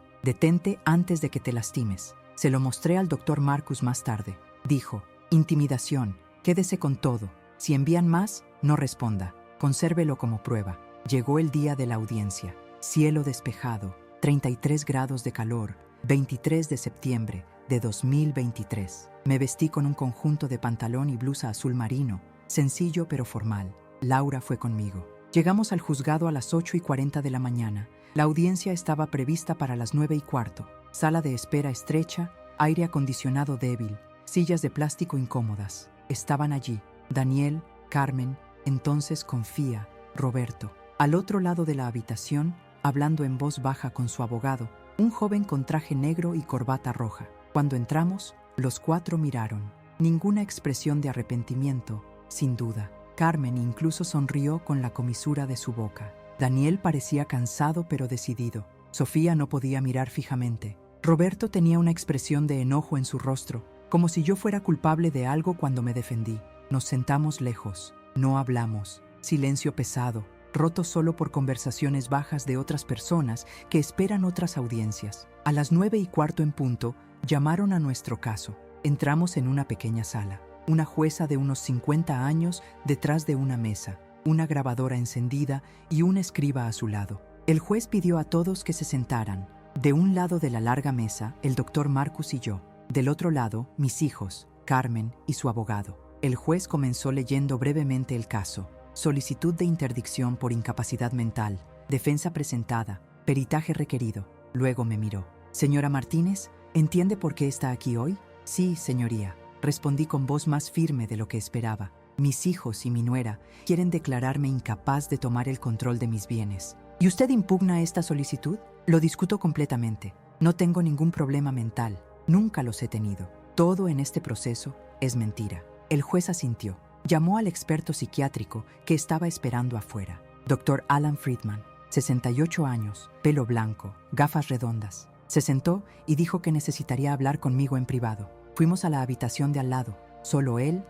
Detente antes de que te lastimes. Se lo mostré al doctor Marcus más tarde. Dijo, intimidación, quédese con todo. Si envían más, no responda. Consérvelo como prueba. Llegó el día de la audiencia. Cielo despejado, 33 grados de calor, 23 de septiembre de 2023. Me vestí con un conjunto de pantalón y blusa azul marino, sencillo pero formal. Laura fue conmigo. Llegamos al juzgado a las 8:40 de la mañana. La audiencia estaba prevista para las 9:15. Sala de espera estrecha, aire acondicionado débil, sillas de plástico incómodas. Estaban allí Daniel, Carmen, entonces Confía, Roberto. Al otro lado de la habitación, hablando en voz baja con su abogado, un joven con traje negro y corbata roja. Cuando entramos, los cuatro miraron. Ninguna expresión de arrepentimiento, sin duda. Carmen incluso sonrió con la comisura de su boca. Daniel parecía cansado pero decidido. Sofía no podía mirar fijamente. Roberto tenía una expresión de enojo en su rostro, como si yo fuera culpable de algo cuando me defendí. Nos sentamos lejos. No hablamos. Silencio pesado, roto solo por conversaciones bajas de otras personas que esperan otras audiencias. A las 9:15 en punto, llamaron a nuestro caso. Entramos en una pequeña sala. Una jueza de unos 50 años detrás de una mesa, una grabadora encendida y un escriba a su lado. El juez pidió a todos que se sentaran. De un lado de la larga mesa, el doctor Marcus y yo. Del otro lado, mis hijos, Carmen y su abogado. El juez comenzó leyendo brevemente el caso. Solicitud de interdicción por incapacidad mental, defensa presentada, peritaje requerido. Luego me miró. Señora Martínez, ¿entiende por qué está aquí hoy? Sí, señoría. Respondí con voz más firme de lo que esperaba. Mis hijos y mi nuera quieren declararme incapaz de tomar el control de mis bienes. ¿Y usted impugna esta solicitud? Lo discuto completamente. No tengo ningún problema mental. Nunca los he tenido. Todo en este proceso es mentira. El juez asintió. Llamó al experto psiquiátrico que estaba esperando afuera. Dr. Alan Friedman, 68 años, pelo blanco, gafas redondas. Se sentó y dijo que necesitaría hablar conmigo en privado. Fuimos a la habitación de al lado. Solo él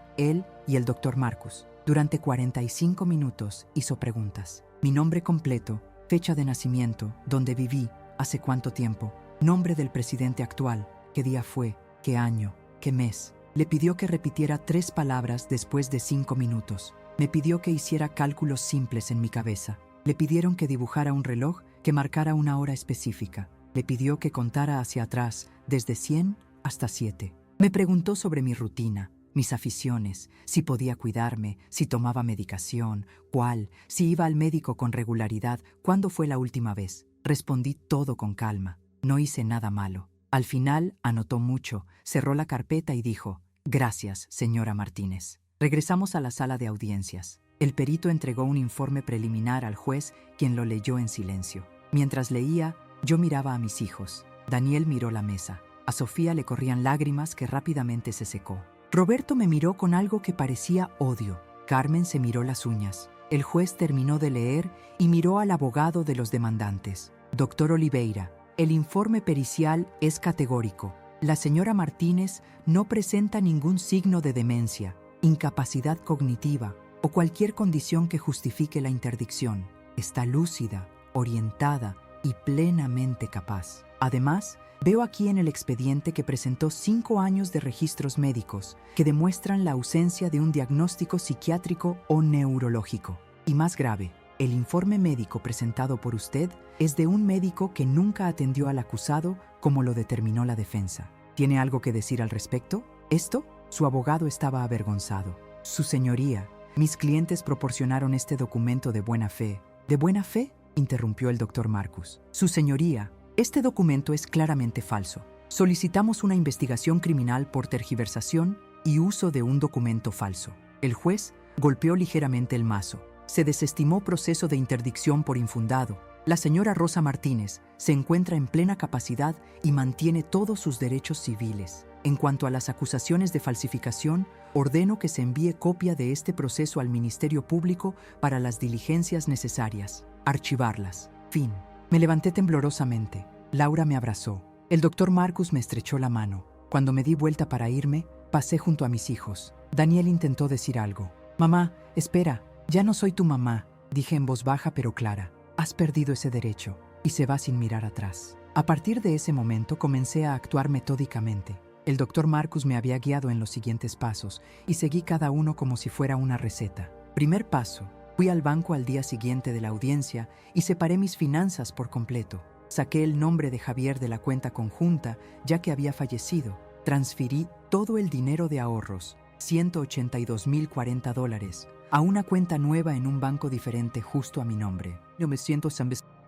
y el Dr. Marcus. Durante 45 minutos hizo preguntas. Mi nombre completo, fecha de nacimiento, dónde viví, hace cuánto tiempo, nombre del presidente actual, qué día fue, qué año, qué mes. Le pidió que repitiera 3 palabras después de 5 minutos. Me pidió que hiciera cálculos simples en mi cabeza. Le pidieron que dibujara un reloj que marcara una hora específica. Le pidió que contara hacia atrás, desde 100 hasta 7. Me preguntó sobre mi rutina, mis aficiones, si podía cuidarme, si tomaba medicación, cuál, si iba al médico con regularidad, cuándo fue la última vez. Respondí todo con calma. No hice nada malo. Al final, anotó mucho, cerró la carpeta y dijo, «Gracias, señora Martínez». Regresamos a la sala de audiencias. El perito entregó un informe preliminar al juez, quien lo leyó en silencio. Mientras leía, yo miraba a mis hijos. Daniel miró la mesa. A Sofía le corrían lágrimas que rápidamente se secó. Roberto me miró con algo que parecía odio. Carmen se miró las uñas. El juez terminó de leer y miró al abogado de los demandantes. «Doctor Oliveira, el informe pericial es categórico. La señora Martínez no presenta ningún signo de demencia, incapacidad cognitiva o cualquier condición que justifique la interdicción. Está lúcida, orientada y plenamente capaz. Además, veo aquí en el expediente que presentó 5 años de registros médicos que demuestran la ausencia de un diagnóstico psiquiátrico o neurológico. Y más grave, el informe médico presentado por usted es de un médico que nunca atendió al acusado como lo determinó la defensa. ¿Tiene algo que decir al respecto? ¿Esto? Su abogado estaba avergonzado. Su señoría, mis clientes proporcionaron este documento de buena fe. ¿De buena fe?, interrumpió el doctor Marcus. Su señoría, este documento es claramente falso. Solicitamos una investigación criminal por tergiversación y uso de un documento falso. El juez golpeó ligeramente el mazo. Se desestimó proceso de interdicción por infundado. La señora Rosa Martínez se encuentra en plena capacidad y mantiene todos sus derechos civiles. En cuanto a las acusaciones de falsificación, ordeno que se envíe copia de este proceso al Ministerio Público para las diligencias necesarias. Archivarlas. Fin. Me levanté temblorosamente. Laura me abrazó. El doctor Marcus me estrechó la mano. Cuando me di vuelta para irme, pasé junto a mis hijos. Daniel intentó decir algo. Mamá, espera, ya no soy tu mamá, dije en voz baja pero clara. Has perdido ese derecho. Y se va sin mirar atrás. A partir de ese momento comencé a actuar metódicamente. El doctor Marcus me había guiado en los siguientes pasos y seguí cada uno como si fuera una receta. Primer paso. Fui al banco al día siguiente de la audiencia y separé mis finanzas por completo. Saqué el nombre de Javier de la cuenta conjunta, ya que había fallecido. Transferí todo el dinero de ahorros, $182,040, a una cuenta nueva en un banco diferente justo a mi nombre.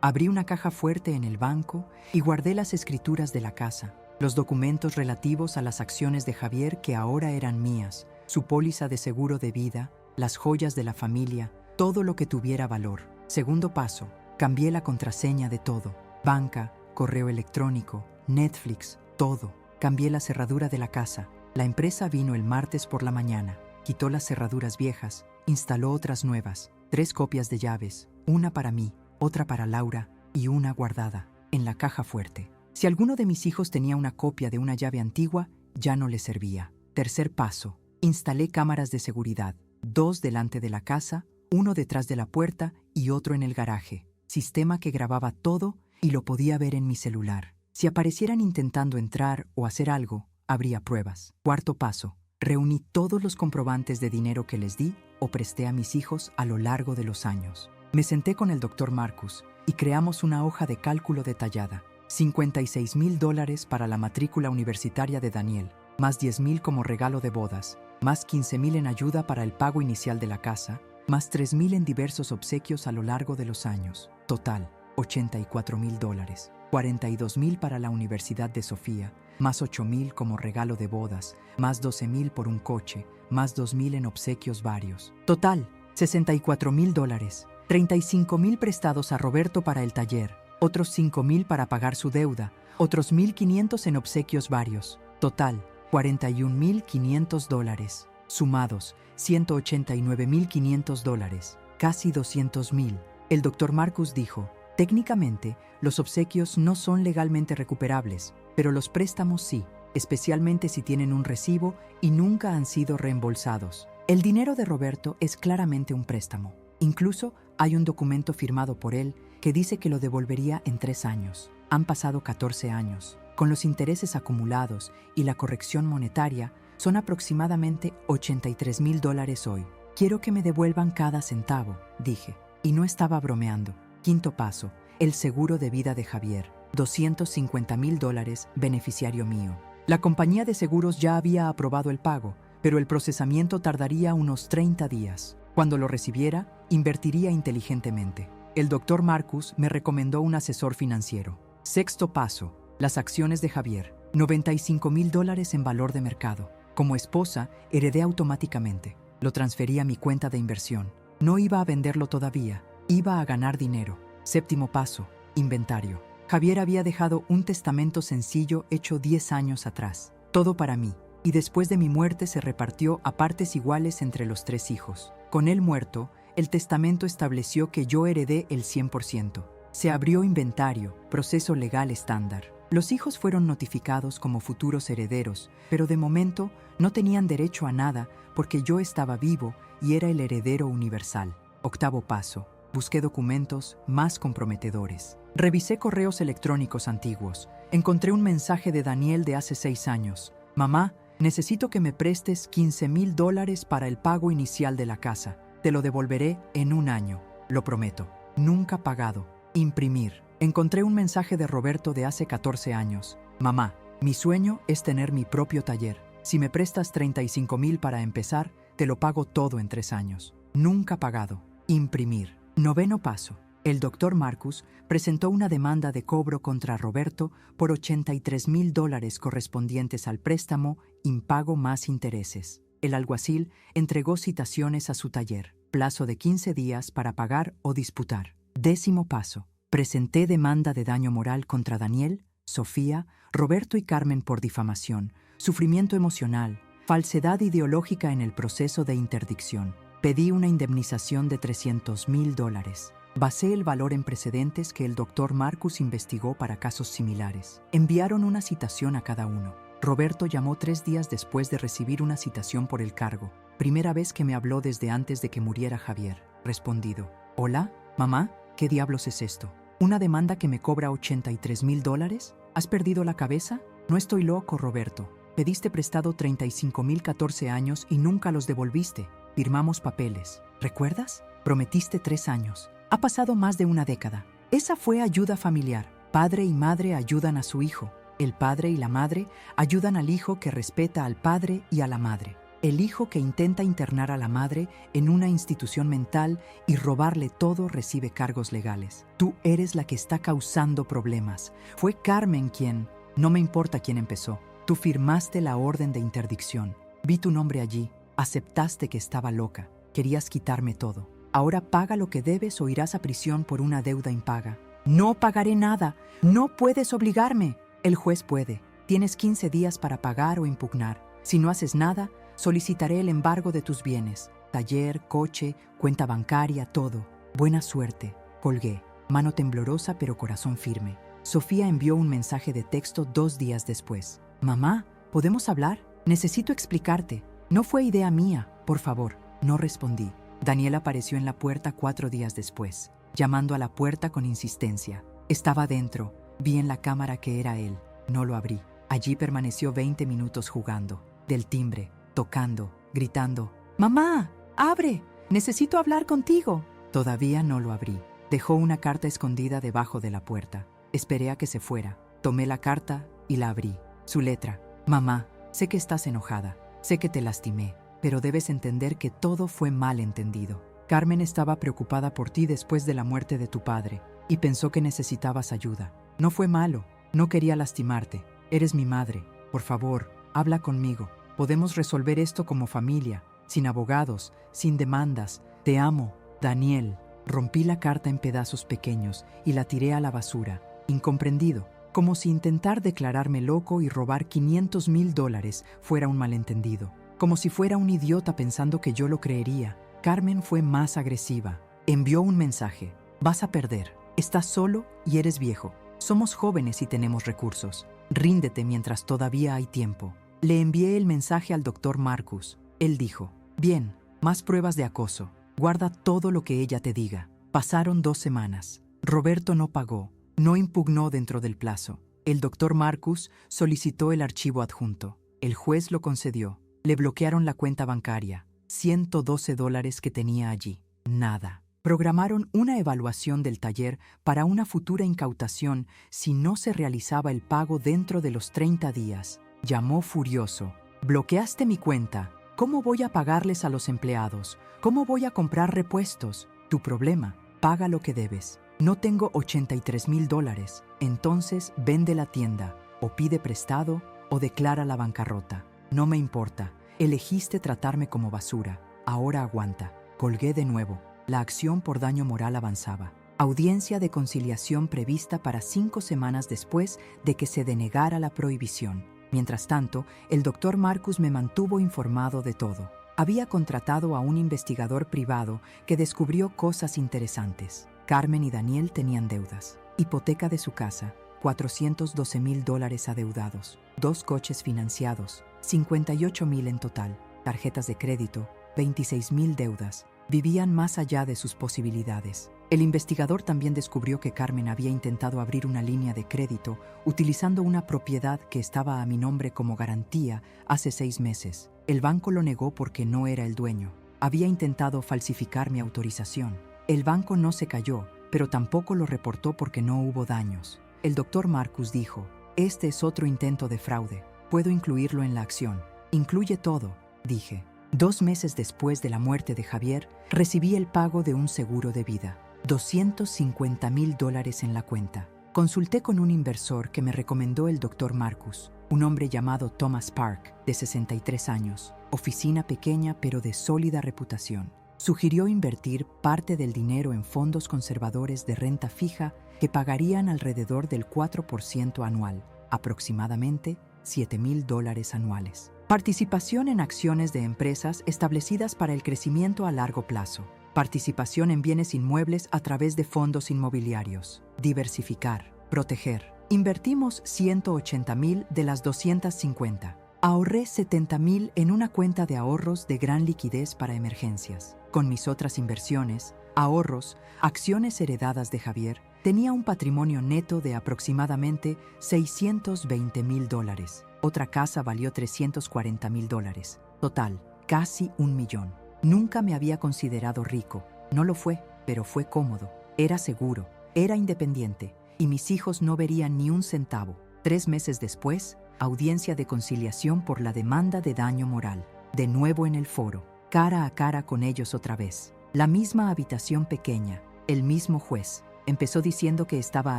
Abrí una caja fuerte en el banco y guardé las escrituras de la casa, los documentos relativos a las acciones de Javier que ahora eran mías, su póliza de seguro de vida, las joyas de la familia, todo lo que tuviera valor. Segundo paso, cambié la contraseña de todo. Banca, correo electrónico, Netflix, todo. Cambié la cerradura de la casa. La empresa vino el martes por la mañana. Quitó las cerraduras viejas, instaló otras nuevas, 3 copias de llaves, una para mí, otra para Laura y una guardada en la caja fuerte. Si alguno de mis hijos tenía una copia de una llave antigua, ya no les servía. Tercer paso, instalé cámaras de seguridad, 2 delante de la casa, 1 detrás de la puerta y otro en el garaje. Sistema que grababa todo y lo podía ver en mi celular. Si aparecieran intentando entrar o hacer algo, habría pruebas. Cuarto paso, reuní todos los comprobantes de dinero que les di o presté a mis hijos a lo largo de los años. Me senté con el doctor Marcus y creamos una hoja de cálculo detallada. $56,000 para la matrícula universitaria de Daniel, más $10,000 como regalo de bodas, más $15,000 en ayuda para el pago inicial de la casa, más $3,000 en diversos obsequios a lo largo de los años. Total, $84,000. $42,000 para la Universidad de Sofía, más $8,000 como regalo de bodas, más $12,000 por un coche, más $2,000 en obsequios varios. Total, $64,000. $35,000 prestados a Roberto para el taller, otros $5,000 para pagar su deuda, otros $1,500 en obsequios varios. Total, $41,500. Sumados, $189,500, casi $200,000. El doctor Marcus dijo, técnicamente, los obsequios no son legalmente recuperables, pero los préstamos sí, especialmente si tienen un recibo y nunca han sido reembolsados. El dinero de Roberto es claramente un préstamo. Incluso hay un documento firmado por él que dice que lo devolvería en 3 años. Han pasado 14 años. Con los intereses acumulados y la corrección monetaria, son aproximadamente $83,000 hoy. Quiero que me devuelvan cada centavo, dije. Y no estaba bromeando. Quinto paso, el seguro de vida de Javier. $250,000, beneficiario mío. La compañía de seguros ya había aprobado el pago, pero el procesamiento tardaría unos 30 días. Cuando lo recibiera, invertiría inteligentemente. El doctor Marcus me recomendó un asesor financiero. Sexto paso, las acciones de Javier. $95,000 en valor de mercado. Como esposa, heredé automáticamente. Lo transferí a mi cuenta de inversión. No iba a venderlo todavía, iba a ganar dinero. Séptimo paso, inventario. Javier había dejado un testamento sencillo hecho 10 años atrás. Todo para mí. Y después de mi muerte se repartió a partes iguales entre los 3 hijos. Con él muerto, el testamento estableció que yo heredé el 100%. Se abrió inventario, proceso legal estándar. Los hijos fueron notificados como futuros herederos, pero de momento no tenían derecho a nada porque yo estaba vivo y era el heredero universal. Octavo paso, busqué documentos más comprometedores. Revisé correos electrónicos antiguos. Encontré un mensaje de Daniel de hace 6 años. Mamá, necesito que me prestes $15,000 para el pago inicial de la casa. Te lo devolveré en 1 año. Lo prometo. Nunca pagado. Imprimir. Encontré un mensaje de Roberto de hace 14 años. Mamá, mi sueño es tener mi propio taller. Si me prestas $35,000 para empezar, te lo pago todo en 3 años. Nunca pagado. Imprimir. Noveno paso. El doctor Marcus presentó una demanda de cobro contra Roberto por $83,000 correspondientes al préstamo, impago más intereses. El alguacil entregó citaciones a su taller. Plazo de 15 días para pagar o disputar. Décimo paso. Presenté demanda de daño moral contra Daniel, Sofía, Roberto y Carmen por difamación, sufrimiento emocional, falsedad ideológica en el proceso de interdicción. Pedí una indemnización de $300,000. Basé el valor en precedentes que el doctor Marcus investigó para casos similares. Enviaron una citación a cada uno. Roberto llamó 3 días después de recibir una citación por el cargo. Primera vez que me habló desde antes de que muriera Javier. Respondido. Hola, mamá, ¿qué diablos es esto? ¿Una demanda que me cobra $83,000? ¿Has perdido la cabeza? No estoy loco, Roberto. Pediste prestado 35,000 14 años y nunca los devolviste. Firmamos papeles. ¿Recuerdas? Prometiste 3 años. Ha pasado más de una década. Esa fue ayuda familiar. Padre y madre ayudan a su hijo. El padre y la madre ayudan al hijo que respeta al padre y a la madre. El hijo que intenta internar a la madre en una institución mental y robarle todo recibe cargos legales. Tú eres la que está causando problemas. Fue Carmen quien... No me importa quién empezó. Tú firmaste la orden de interdicción. Vi tu nombre allí. Aceptaste que estaba loca. Querías quitarme todo. Ahora paga lo que debes o irás a prisión por una deuda impaga. No pagaré nada. No puedes obligarme. El juez puede. Tienes 15 días para pagar o impugnar. Si no haces nada, solicitaré el embargo de tus bienes. Taller, coche, cuenta bancaria, todo. Buena suerte. Colgué. Mano temblorosa pero corazón firme. Sofía envió un mensaje de texto 2 días después. Mamá, ¿podemos hablar? Necesito explicarte. No fue idea mía, por favor. No respondí. Daniel apareció en la puerta 4 días después, llamando a la puerta con insistencia. Estaba dentro. Vi en la cámara que era él. No lo abrí. Allí permaneció 20 minutos jugando. Del timbre, tocando, gritando. ¡Mamá! ¡Abre! ¡Necesito hablar contigo! Todavía no lo abrí. Dejó una carta escondida debajo de la puerta. Esperé a que se fuera. Tomé la carta y la abrí. Su letra. Mamá, sé que estás enojada. Sé que te lastimé. Pero debes entender que todo fue mal entendido. Carmen estaba preocupada por ti después de la muerte de tu padre y pensó que necesitabas ayuda. No fue malo. No quería lastimarte. Eres mi madre. Por favor, habla conmigo. Podemos resolver esto como familia, sin abogados, sin demandas. Te amo, Daniel. Rompí la carta en pedazos pequeños y la tiré a la basura. Incomprendido, como si intentar declararme loco y robar $500,000 fuera un malentendido. Como si fuera un idiota pensando que yo lo creería. Carmen fue más agresiva. Envió un mensaje. Vas a perder. Estás solo y eres viejo. Somos jóvenes y tenemos recursos. Ríndete mientras todavía hay tiempo. Le envié el mensaje al doctor Marcus. Él dijo, bien, más pruebas de acoso. Guarda todo lo que ella te diga. Pasaron 2 semanas. Roberto no pagó. No impugnó dentro del plazo. El doctor Marcus solicitó el archivo adjunto. El juez lo concedió. Le bloquearon la cuenta bancaria. $112 que tenía allí. Nada. Programaron una evaluación del taller para una futura incautación si no se realizaba el pago dentro de los 30 días. Llamó furioso. Bloqueaste mi cuenta. ¿Cómo voy a pagarles a los empleados? ¿Cómo voy a comprar repuestos? Tu problema. Paga lo que debes. No tengo $83,000. Entonces vende la tienda, o pide prestado, o declara la bancarrota. No me importa. Elegiste tratarme como basura. Ahora aguanta. Colgué de nuevo. La acción por daño moral avanzaba. Audiencia de conciliación prevista para 5 semanas después de que se denegara la prohibición. Mientras tanto, el doctor Marcus me mantuvo informado de todo. Había contratado a un investigador privado que descubrió cosas interesantes. Carmen y Daniel tenían deudas. Hipoteca de su casa, $412,000 adeudados. 2 coches financiados, $58,000 en total. Tarjetas de crédito, 26,000 deudas. Vivían más allá de sus posibilidades. El investigador también descubrió que Carmen había intentado abrir una línea de crédito utilizando una propiedad que estaba a mi nombre como garantía hace 6 meses. El banco lo negó porque no era el dueño. Había intentado falsificar mi autorización. El banco no se cayó, pero tampoco lo reportó porque no hubo daños. El doctor Marcus dijo, este es otro intento de fraude. Puedo incluirlo en la acción. Incluye todo, dije. 2 meses después de la muerte de Javier, recibí el pago de un seguro de vida. $250,000 en la cuenta. Consulté con un inversor que me recomendó el doctor Marcus, un hombre llamado Thomas Park, de 63 años, oficina pequeña pero de sólida reputación. Sugirió invertir parte del dinero en fondos conservadores de renta fija que pagarían alrededor del 4% anual, aproximadamente $7,000 anuales. Participación en acciones de empresas establecidas para el crecimiento a largo plazo. Participación en bienes inmuebles a través de fondos inmobiliarios. Diversificar. Proteger. Invertimos 180,000 de las 250. Ahorré 70,000 en una cuenta de ahorros de gran liquidez para emergencias. Con mis otras inversiones, ahorros, acciones heredadas de Javier, tenía un patrimonio neto de aproximadamente $620,000. Otra casa valió $340,000. Total, casi 1,000,000. Nunca me había considerado rico. No lo fue, pero fue cómodo. Era seguro, era independiente, y mis hijos no verían ni un centavo. 3 meses después, audiencia de conciliación por la demanda de daño moral. De nuevo en el foro, cara a cara con ellos otra vez. La misma habitación pequeña, el mismo juez. Empezó diciendo que estaba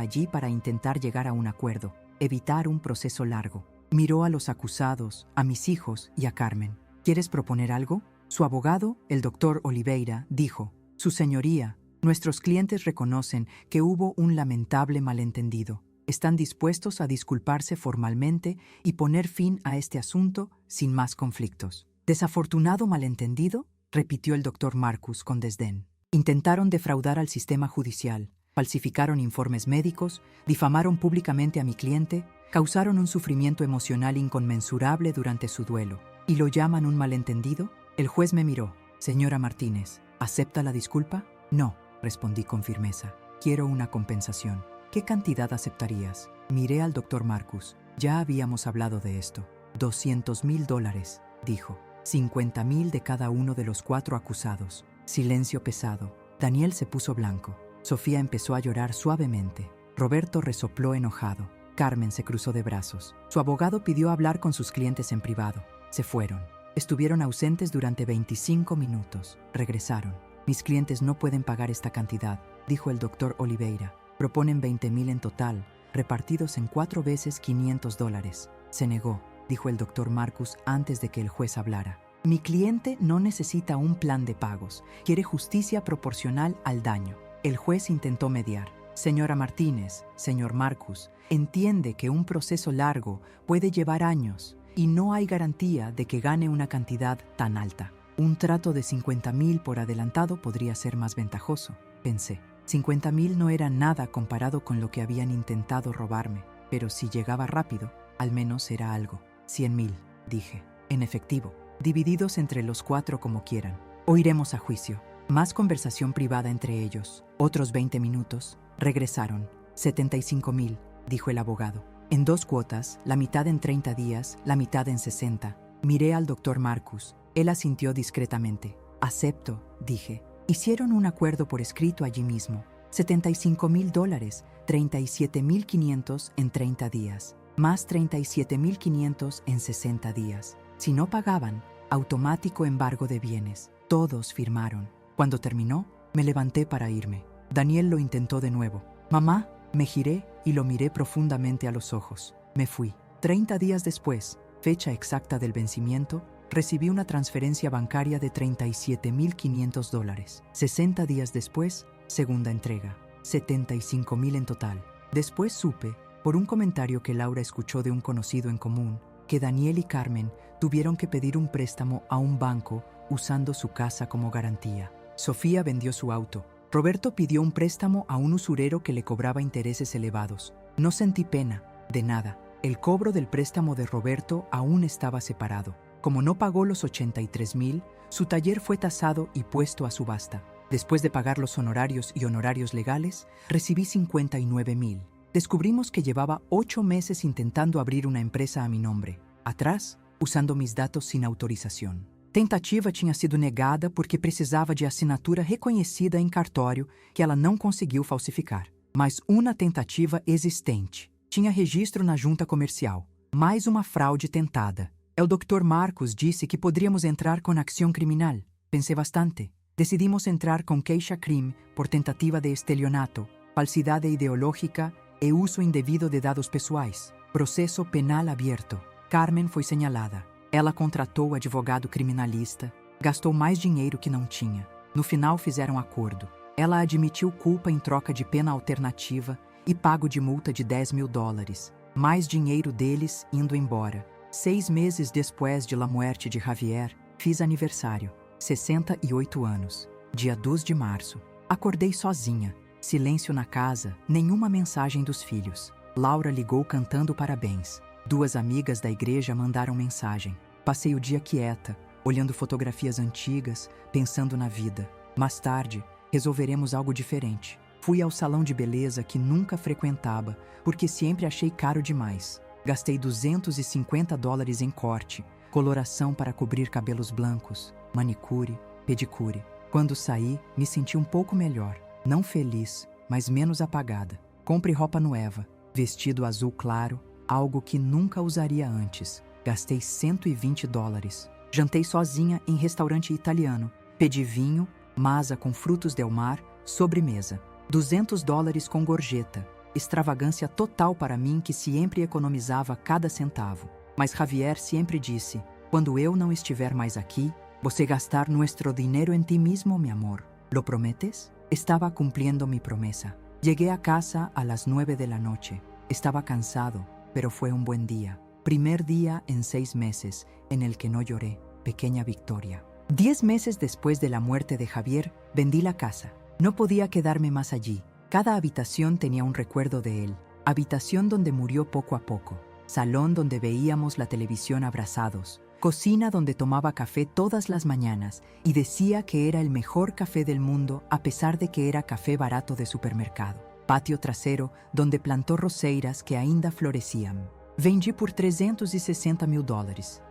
allí para intentar llegar a un acuerdo, evitar un proceso largo. Miró a los acusados, a mis hijos y a Carmen. ¿Quieres proponer algo? Su abogado, el doctor Oliveira, dijo: Su señoría, nuestros clientes reconocen que hubo un lamentable malentendido. Están dispuestos a disculparse formalmente y poner fin a este asunto sin más conflictos. ¿Desafortunado malentendido?, repitió el doctor Marcus con desdén. Intentaron defraudar al sistema judicial, falsificaron informes médicos, difamaron públicamente a mi cliente, causaron un sufrimiento emocional inconmensurable durante su duelo. ¿Y lo llaman un malentendido? El juez me miró. Señora Martínez, ¿acepta la disculpa? No, respondí con firmeza. Quiero una compensación. ¿Qué cantidad aceptarías? Miré al doctor Marcus. Ya habíamos hablado de esto. $200,000, dijo. 50,000 de cada uno de los 4 acusados. Silencio pesado. Daniel se puso blanco. Sofía empezó a llorar suavemente. Roberto resopló enojado. Carmen se cruzó de brazos. Su abogado pidió hablar con sus clientes en privado. Se fueron. Estuvieron ausentes durante 25 minutos. Regresaron. Mis clientes no pueden pagar esta cantidad, dijo el doctor Oliveira. Proponen 20,000 en total, repartidos en 4 veces $500. Se negó, dijo el doctor Marcus antes de que el juez hablara. Mi cliente no necesita un plan de pagos, quiere justicia proporcional al daño. El juez intentó mediar. Señora Martínez, señor Marcus, entiende que un proceso largo puede llevar años y no hay garantía de que gane una cantidad tan alta. Un trato de 50,000 por adelantado podría ser más ventajoso, pensé. 50,000 no era nada comparado con lo que habían intentado robarme, pero si llegaba rápido, al menos era algo. 100,000, dije, en efectivo, divididos entre los 4 como quieran. O iremos a juicio. Más conversación privada entre ellos. Otros 20 minutos. Regresaron. 75,000, dijo el abogado. En 2 cuotas, la mitad en 30 días, la mitad en 60. Miré al doctor Marcus. Él asintió discretamente. Acepto, dije. Hicieron un acuerdo por escrito allí mismo. $75,000, 37,500 en 30 días, más 37,500 en 60 días. Si no pagaban, automático embargo de bienes. Todos firmaron. Cuando terminó, me levanté para irme. Daniel lo intentó de nuevo. Mamá, me giré y lo miré profundamente a los ojos. Me fui. 30 días después, fecha exacta del vencimiento, recibí una transferencia bancaria de $37,500. 60 días después, segunda entrega. 75,000 en total. Después supe, por un comentario que Laura escuchó de un conocido en común, que Daniel y Carmen tuvieron que pedir un préstamo a un banco usando su casa como garantía. Sofía vendió su auto. Roberto pidió un préstamo a un usurero que le cobraba intereses elevados. No sentí pena, de nada. El cobro del préstamo de Roberto aún estaba separado. Como no pagó los 83,000, su taller fue tasado y puesto a subasta. Después de pagar los honorarios y honorarios legales, recibí 59,000. Descubrimos que llevaba 8 meses intentando abrir una empresa a mi nombre. Atrás, usando mis datos sin autorización. Tentativa tinha sido negada porque precisava de assinatura reconhecida em cartório que ela não conseguiu falsificar. Mas uma tentativa existente. Tinha registro na junta comercial. Mais uma fraude tentada. El doctor Marcus disse que poderíamos entrar com acción criminal. Pensé bastante. Decidimos entrar com queixa-crime por tentativa de estelionato, falsidade ideológica e uso indevido de dados pessoais. Processo penal aberto. Carmen foi señalada. Ela contratou advogado criminalista, gastou mais dinheiro que não tinha. No final fizeram acordo. Ela admitiu culpa em troca de pena alternativa e pago de multa de $10,000. Mais dinheiro deles indo embora. 6 meses depois de la muerte de Javier, fiz aniversário. 68 anos. Dia 2 de março. Acordei sozinha. Silêncio na casa, nenhuma mensagem dos filhos. Laura ligou cantando parabéns. 2 amigas da igreja mandaram mensagem. Passei o dia quieta, olhando fotografias antigas, pensando na vida. Mais tarde, resolveremos algo diferente. Fui ao salão de beleza que nunca frequentava, porque sempre achei caro demais. Gastei $250 em corte, coloração para cobrir cabelos blancos, manicure, pedicure. Quando saí, me senti um pouco melhor. Não feliz, mas menos apagada. Comprei roupa nova, vestido azul claro, algo que nunca usaria antes. Gastei $120. Jantei sozinha em restaurante italiano. Pedi vinho, masa com frutos del mar, sobremesa. $200 com gorjeta. Extravagância total para mim que sempre economizava cada centavo. Mas Javier sempre disse, quando eu não estiver mais aqui, você gastar nuestro dinero en ti mismo, mi amor. ¿Lo prometes? Estaba cumpliendo mi promesa. Llegué a casa a las 9 de la noche. Estaba cansado, pero fue un buen día. Primer día en 6 meses en el que no lloré. Pequeña victoria. 10 meses después de la muerte de Javier, vendí la casa. No podía quedarme más allí. Cada habitación tenía un recuerdo de él. Habitación donde murió poco a poco. Salón donde veíamos la televisión abrazados. Cocina donde tomaba café todas las mañanas y decía que era el mejor café del mundo a pesar de que era café barato de supermercado. Patio trasero donde plantó roseiras que ainda floresciam. Vendi por $360 mil.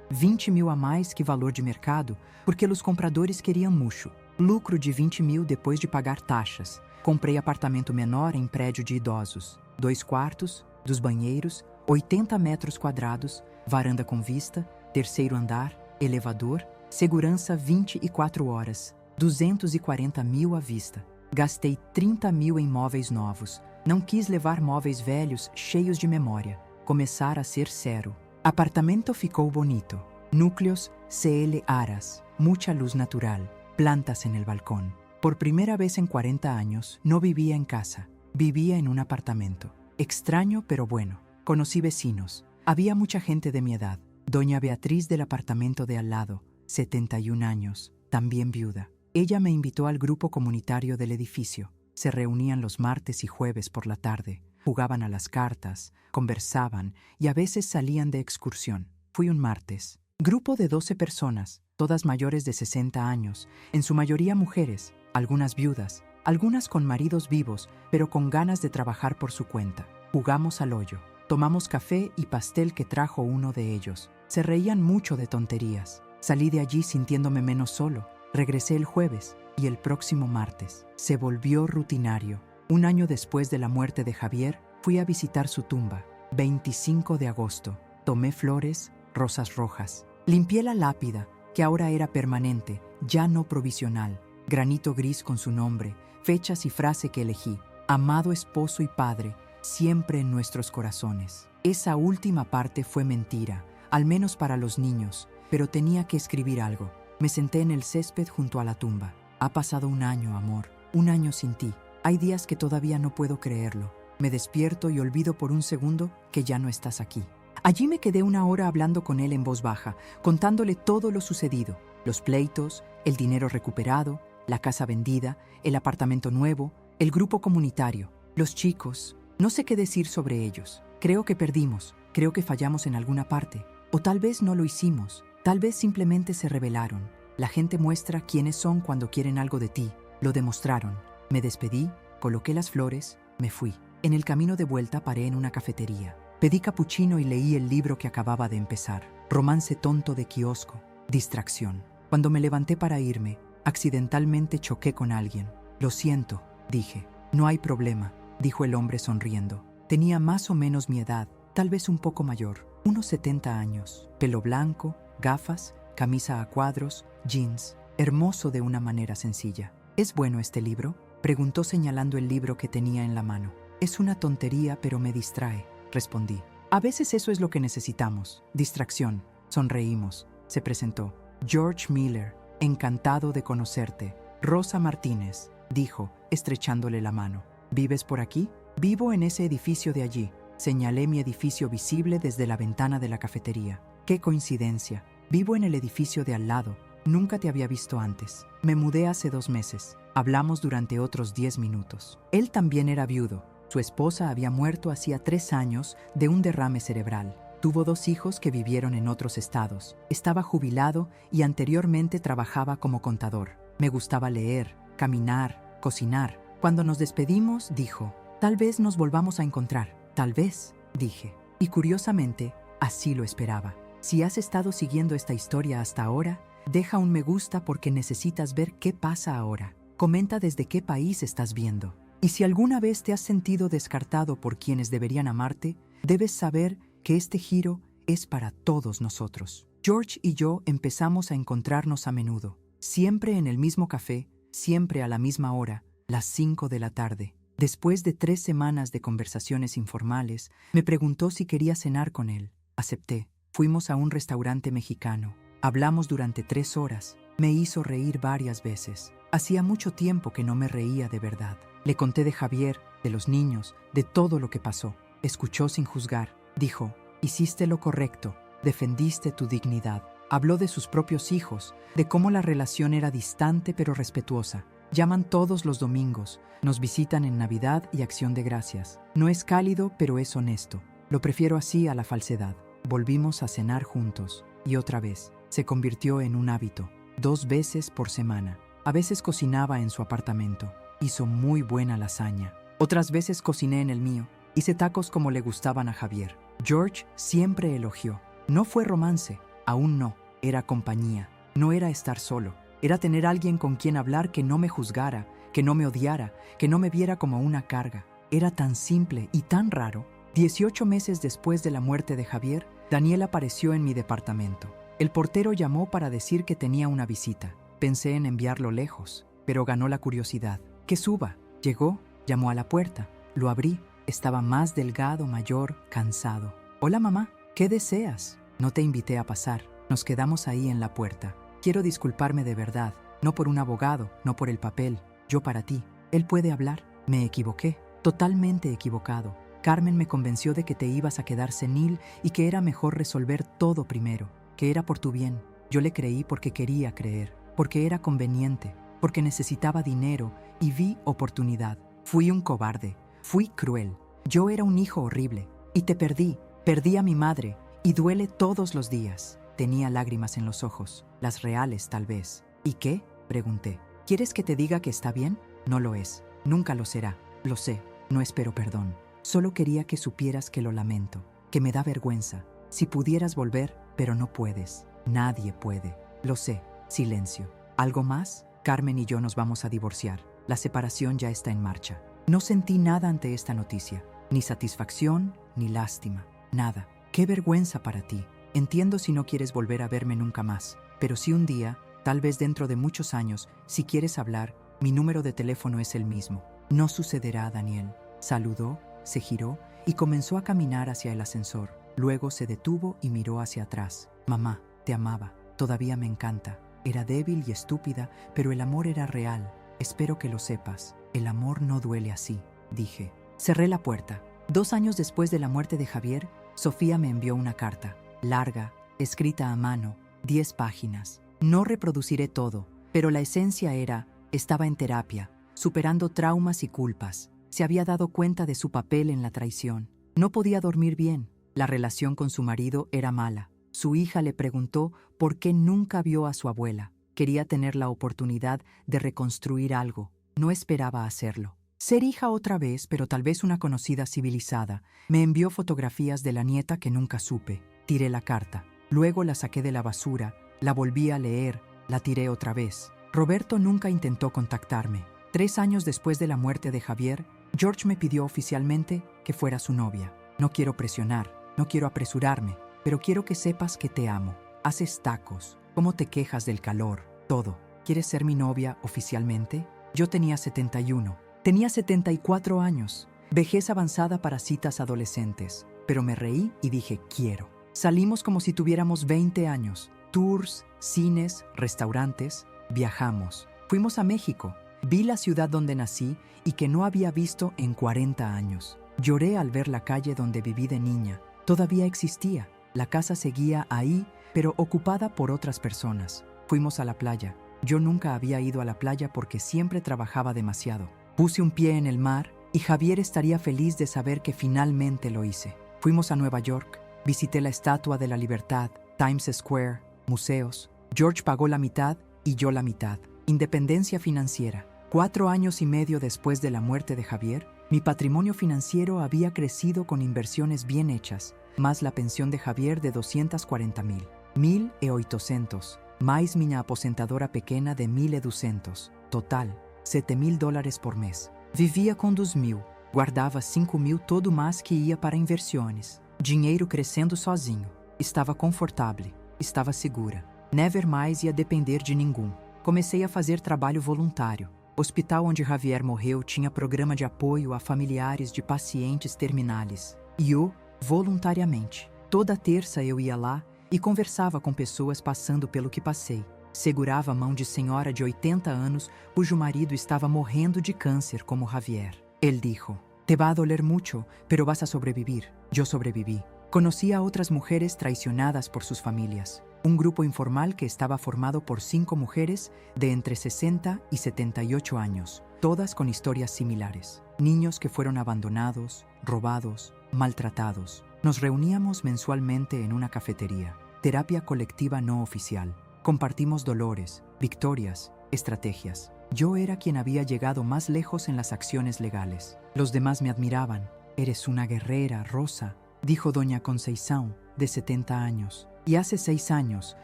20 mil a mais que valor de mercado, porque os compradores queriam murcho. Lucro de 20 mil depois de pagar taxas. Comprei apartamento menor em prédio de idosos. 2 quartos, 2 banheiros, 80 metros quadrados, varanda com vista, 3º andar, elevador, segurança 24 horas, 240 mil à vista. Gastei 30 mil em móveis novos. Não quis levar móveis velhos cheios de memória. Começar a ser zero. Apartamento ficou bonito. Núcleos CL Aras, mucha luz natural, plantas en el balcón. Por primera vez en 40 años no vivía en casa, vivía en un apartamento. Extraño pero bueno. Conocí vecinos. Había mucha gente de mi edad. Doña Beatriz del apartamento de al lado, 71 años, también viuda. Ella me invitó al grupo comunitario del edificio. Se reunían los martes y jueves por la tarde. Jugaban a las cartas, conversaban y a veces salían de excursión. Fui un martes. Grupo de 12 personas, todas mayores de 60 años, en su mayoría mujeres, algunas viudas, algunas con maridos vivos, pero con ganas de trabajar por su cuenta. Jugamos al hoyo. Tomamos café y pastel que trajo uno de ellos. Se reían mucho de tonterías. Salí de allí sintiéndome menos solo. Regresé el jueves y el próximo martes. Se volvió rutinario. Un año después de la muerte de Javier, fui a visitar su tumba. 25 de agosto. Tomé flores, rosas rojas. Limpié la lápida, que ahora era permanente, ya no provisional. Granito gris con su nombre, fechas y frase que elegí. Amado esposo y padre, siempre en nuestros corazones. Esa última parte fue mentira, al menos para los niños, pero tenía que escribir algo. Me senté en el césped junto a la tumba. Ha pasado un año, amor, un año sin ti. Hay días que todavía no puedo creerlo. Me despierto y olvido por un segundo que ya no estás aquí. Allí me quedé 1 hora hablando con él en voz baja, contándole todo lo sucedido, los pleitos, el dinero recuperado, la casa vendida, el apartamento nuevo, el grupo comunitario, los chicos. No sé qué decir sobre ellos. Creo que perdimos, creo que fallamos en alguna parte, o tal vez no lo hicimos, tal vez simplemente se rebelaron. La gente muestra quiénes son cuando quieren algo de ti. Lo demostraron. Me despedí, coloqué las flores, me fui. En el camino de vuelta paré en una cafetería. Pedí capuchino y leí el libro que acababa de empezar. Romance tonto de kiosco. Distracción. Cuando me levanté para irme, accidentalmente choqué con alguien. Lo siento, dije. No hay problema, dijo el hombre sonriendo. Tenía más o menos mi edad, tal vez un poco mayor, unos 70 años. Pelo blanco, gafas, camisa a cuadros, jeans. Hermoso de una manera sencilla. ¿Es bueno este libro?, preguntó señalando el libro que tenía en la mano. Es una tontería, pero me distrae, respondí. A veces eso es lo que necesitamos, distracción. Sonreímos. Se presentó. George Miller, encantado de conocerte. Rosa Martínez, dijo, estrechándole la mano. ¿Vives por aquí? Vivo en ese edificio de allí. Señalé mi edificio visible desde la ventana de la cafetería. ¡Qué coincidencia! Vivo en el edificio de al lado. Nunca te había visto antes. Me mudé hace 2 meses. Hablamos durante otros 10 minutos. Él también era viudo. Su esposa había muerto hacía 3 años de un derrame cerebral. Tuvo 2 hijos que vivieron en otros estados. Estaba jubilado y anteriormente trabajaba como contador. Me gustaba leer, caminar, cocinar. Cuando nos despedimos, dijo, tal vez nos volvamos a encontrar. Tal vez, dije. Y curiosamente, así lo esperaba. Si has estado siguiendo esta historia hasta ahora, deja un me gusta porque necesitas ver qué pasa ahora. Comenta desde qué país estás viendo. Y si alguna vez te has sentido descartado por quienes deberían amarte, debes saber que este giro es para todos nosotros. George y yo empezamos a encontrarnos a menudo, siempre en el mismo café, siempre a la misma hora, las 5 de la tarde. Después de 3 semanas de conversaciones informales, me preguntó si quería cenar con él. Acepté. Fuimos a un restaurante mexicano. Hablamos durante 3 horas. Me hizo reír varias veces. Hacía mucho tiempo que no me reía de verdad. Le conté de Javier, de los niños, de todo lo que pasó. Escuchó sin juzgar. Dijo, hiciste lo correcto, defendiste tu dignidad. Habló de sus propios hijos, de cómo la relación era distante pero respetuosa. Llaman todos los domingos, nos visitan en Navidad y Acción de Gracias. No es cálido, pero es honesto. Lo prefiero así a la falsedad. Volvimos a cenar juntos, y otra vez. Se convirtió en un hábito, 2 veces por semana. A veces cocinaba en su apartamento. Hizo muy buena lasaña. Otras veces cociné en el mío. Hice tacos como le gustaban a Javier. George siempre elogió. No fue romance, aún no. Era compañía. No era estar solo. Era tener alguien con quien hablar que no me juzgara, que no me odiara, que no me viera como una carga. Era tan simple y tan raro. 18 meses después de la muerte de Javier, Daniel apareció en mi departamento. El portero llamó para decir que tenía una visita. Pensé en enviarlo lejos, pero ganó la curiosidad. Que suba. Llegó, llamó a la puerta. Lo abrí. Estaba más delgado, mayor, cansado. Hola mamá, ¿qué deseas? No te invité a pasar. Nos quedamos ahí en la puerta. Quiero disculparme de verdad, no por un abogado, no por el papel, yo para ti. Él puede hablar. Me equivoqué, totalmente equivocado. Carmen me convenció de que te ibas a quedar senil y que era mejor resolver todo primero, que era por tu bien. Yo le creí porque quería creer, porque era conveniente, porque necesitaba dinero y vi oportunidad. Fui un cobarde, fui cruel. Yo era un hijo horrible y te perdí. Perdí a mi madre y duele todos los días. Tenía lágrimas en los ojos, las reales tal vez. ¿Y qué? Pregunté. ¿Quieres que te diga que está bien? No lo es. Nunca lo será. Lo sé. No espero perdón. Solo quería que supieras que lo lamento, que me da vergüenza. Si pudieras volver, pero no puedes. Nadie puede. Lo sé. Silencio. ¿Algo más? Carmen y yo nos vamos a divorciar. La separación ya está en marcha. No sentí nada ante esta noticia. Ni satisfacción, ni lástima. Nada. Qué vergüenza para ti. Entiendo si no quieres volver a verme nunca más, pero si un día, tal vez dentro de muchos años, si quieres hablar, mi número de teléfono es el mismo. No sucederá, Daniel. Saludó, se giró y comenzó a caminar hacia el ascensor. Luego se detuvo y miró hacia atrás. Mamá, te amaba. Todavía me encanta. Era débil y estúpida, pero el amor era real. Espero que lo sepas. El amor no duele así, dije. Cerré la puerta. 2 años después de la muerte de Javier, Sofía me envió una carta. Larga, escrita a mano, 10 páginas. No reproduciré todo, pero la esencia era, estaba en terapia, superando traumas y culpas. Se había dado cuenta de su papel en la traición. No podía dormir bien. La relación con su marido era mala. Su hija le preguntó por qué nunca vio a su abuela. Quería tener la oportunidad de reconstruir algo. No esperaba hacerlo. Ser hija otra vez, pero tal vez una conocida civilizada, me envió fotografías de la nieta que nunca supe. Tiré la carta. Luego la saqué de la basura, la volví a leer, la tiré otra vez. Roberto nunca intentó contactarme. 3 años después de la muerte de Javier, George me pidió oficialmente que fuera su novia. No quiero presionar, no quiero apresurarme, pero quiero que sepas que te amo. Haces tacos, cómo te quejas del calor, todo. ¿Quieres ser mi novia oficialmente? Yo tenía 71. Tenía 74 años. Vejez avanzada para citas adolescentes. Pero me reí y dije, quiero. Salimos como si tuviéramos 20 años. Tours, cines, restaurantes. Viajamos. Fuimos a México. Vi la ciudad donde nací y que no había visto en 40 años. Lloré al ver la calle donde viví de niña. Todavía existía. La casa seguía ahí, pero ocupada por otras personas. Fuimos a la playa. Yo nunca había ido a la playa porque siempre trabajaba demasiado. Puse un pie en el mar y Javier estaría feliz de saber que finalmente lo hice. Fuimos a Nueva York, visité la Estatua de la Libertad, Times Square, museos. George pagó la mitad y yo la mitad. Independencia financiera. 4 años y medio después de la muerte de Javier, mi patrimonio financiero había crecido con inversiones bien hechas, más la pensión de Javier de 240.000, 1.800, mais minha aposentadora pequena de 1.200, total, $7.000 por mês. Vivia com 2.000, guardava 5.000 todo mês que ia para inversões. Dinheiro crescendo sozinho. Estava confortável, estava segura. Never mais ia depender de ninguém. Comecei a fazer trabalho voluntário. O hospital onde Javier morreu tinha programa de apoio a familiares de pacientes terminais. E eu, voluntariamente. Toda terça eu ia lá e conversava com pessoas passando pelo que passei. Segurava a mão de senhora de 80 anos cujo marido estava morrendo de câncer como Javier. Él dijo, te va a doler mucho, pero vas a sobrevivir. Yo sobreviví. Conocí a otras mujeres traicionadas por sus familias. Un grupo informal que estaba formado por 5 mujeres de entre 60 y 78 años, todas con historias similares. Niños que fueron abandonados, robados, maltratados. Nos reuníamos mensualmente en una cafetería. Terapia colectiva no oficial. Compartimos dolores, victorias, estrategias. Yo era quien había llegado más lejos en las acciones legales. Los demás me admiraban. Eres una guerrera, Rosa, dijo doña Conceição, de 70 años. Y hace 6 años,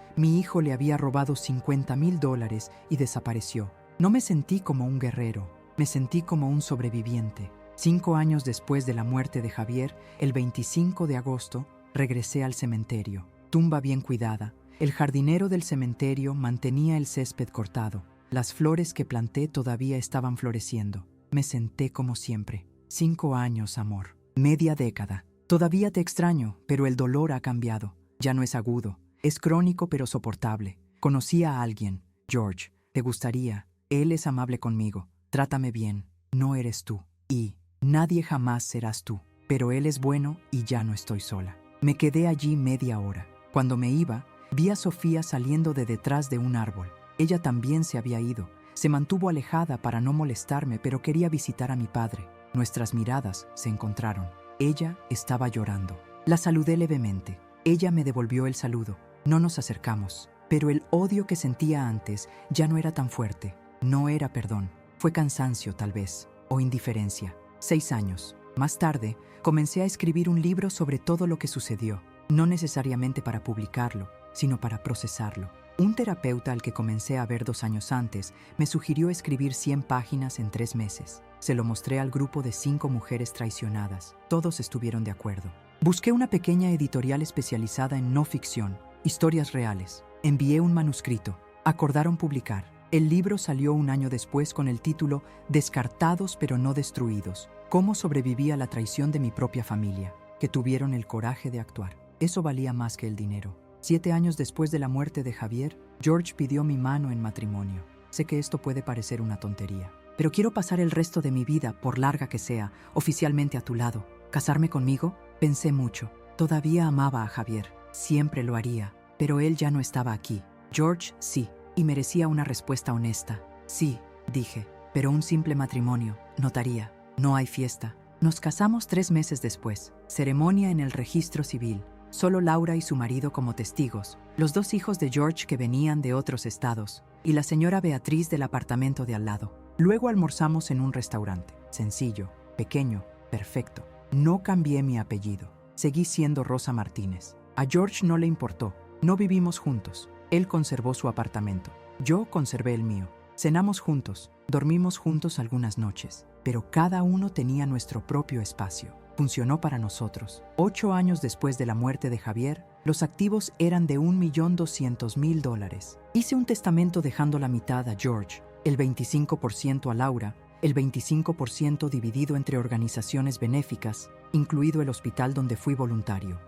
mi hijo le había robado $50.000 y desapareció. No me sentí como un guerrero, me sentí como un sobreviviente. 5 años después de la muerte de Javier, el 25 de agosto, regresé al cementerio. Tumba bien cuidada. El jardinero del cementerio mantenía el césped cortado. Las flores que planté todavía estaban floreciendo. Me senté como siempre. 5 años, amor. Media década. Todavía te extraño, pero el dolor ha cambiado. Ya no es agudo. Es crónico pero soportable. Conocí a alguien. George. Te gustaría. Él es amable conmigo. Trátame bien. No eres tú. Y nadie jamás serás tú. Pero él es bueno y ya no estoy sola. Me quedé allí media hora. Cuando me iba, vi a Sofía saliendo de detrás de un árbol. Ella también se había ido. Se mantuvo alejada para no molestarme, pero quería visitar a mi padre. Nuestras miradas se encontraron. Ella estaba llorando. La saludé levemente. Ella me devolvió el saludo. No nos acercamos. Pero el odio que sentía antes ya no era tan fuerte. No era perdón. Fue cansancio, tal vez. O indiferencia. 6 años. Más tarde, comencé a escribir un libro sobre todo lo que sucedió. No necesariamente para publicarlo, sino para procesarlo. Un terapeuta al que comencé a ver 2 años antes me sugirió escribir 100 páginas en 3 meses. Se lo mostré al grupo de 5 mujeres traicionadas. Todos estuvieron de acuerdo. Busqué una pequeña editorial especializada en no ficción, historias reales. Envié un manuscrito. Acordaron publicar. El libro salió 1 año después con el título Descartados pero no destruidos. Cómo sobreviví a la traición de mi propia familia, que tuvieron el coraje de actuar. Eso valía más que el dinero. 7 años después de la muerte de Javier, George pidió mi mano en matrimonio. Sé que esto puede parecer una tontería, pero quiero pasar el resto de mi vida, por larga que sea, oficialmente a tu lado. ¿Casarme conmigo? Pensé mucho. Todavía amaba a Javier. Siempre lo haría, pero él ya no estaba aquí. George, sí, y merecía una respuesta honesta. Sí, dije, pero un simple matrimonio, notaría. No hay fiesta. Nos casamos 3 meses después. Ceremonia en el registro civil. Solo Laura y su marido como testigos, los 2 hijos de George que venían de otros estados, y la señora Beatriz del apartamento de al lado. Luego almorzamos en un restaurante, sencillo, pequeño, perfecto. No cambié mi apellido, seguí siendo Rosa Martínez. A George no le importó, no vivimos juntos. Él conservó su apartamento, yo conservé el mío. Cenamos juntos, dormimos juntos algunas noches, pero cada uno tenía nuestro propio espacio. Funcionó para nosotros. 8 años después de la muerte de Javier, los activos eran de $1.200.000. Hice un testamento dejando la mitad a George, el 25% a Laura, el 25% dividido entre organizaciones benéficas, incluido el hospital donde fui voluntario.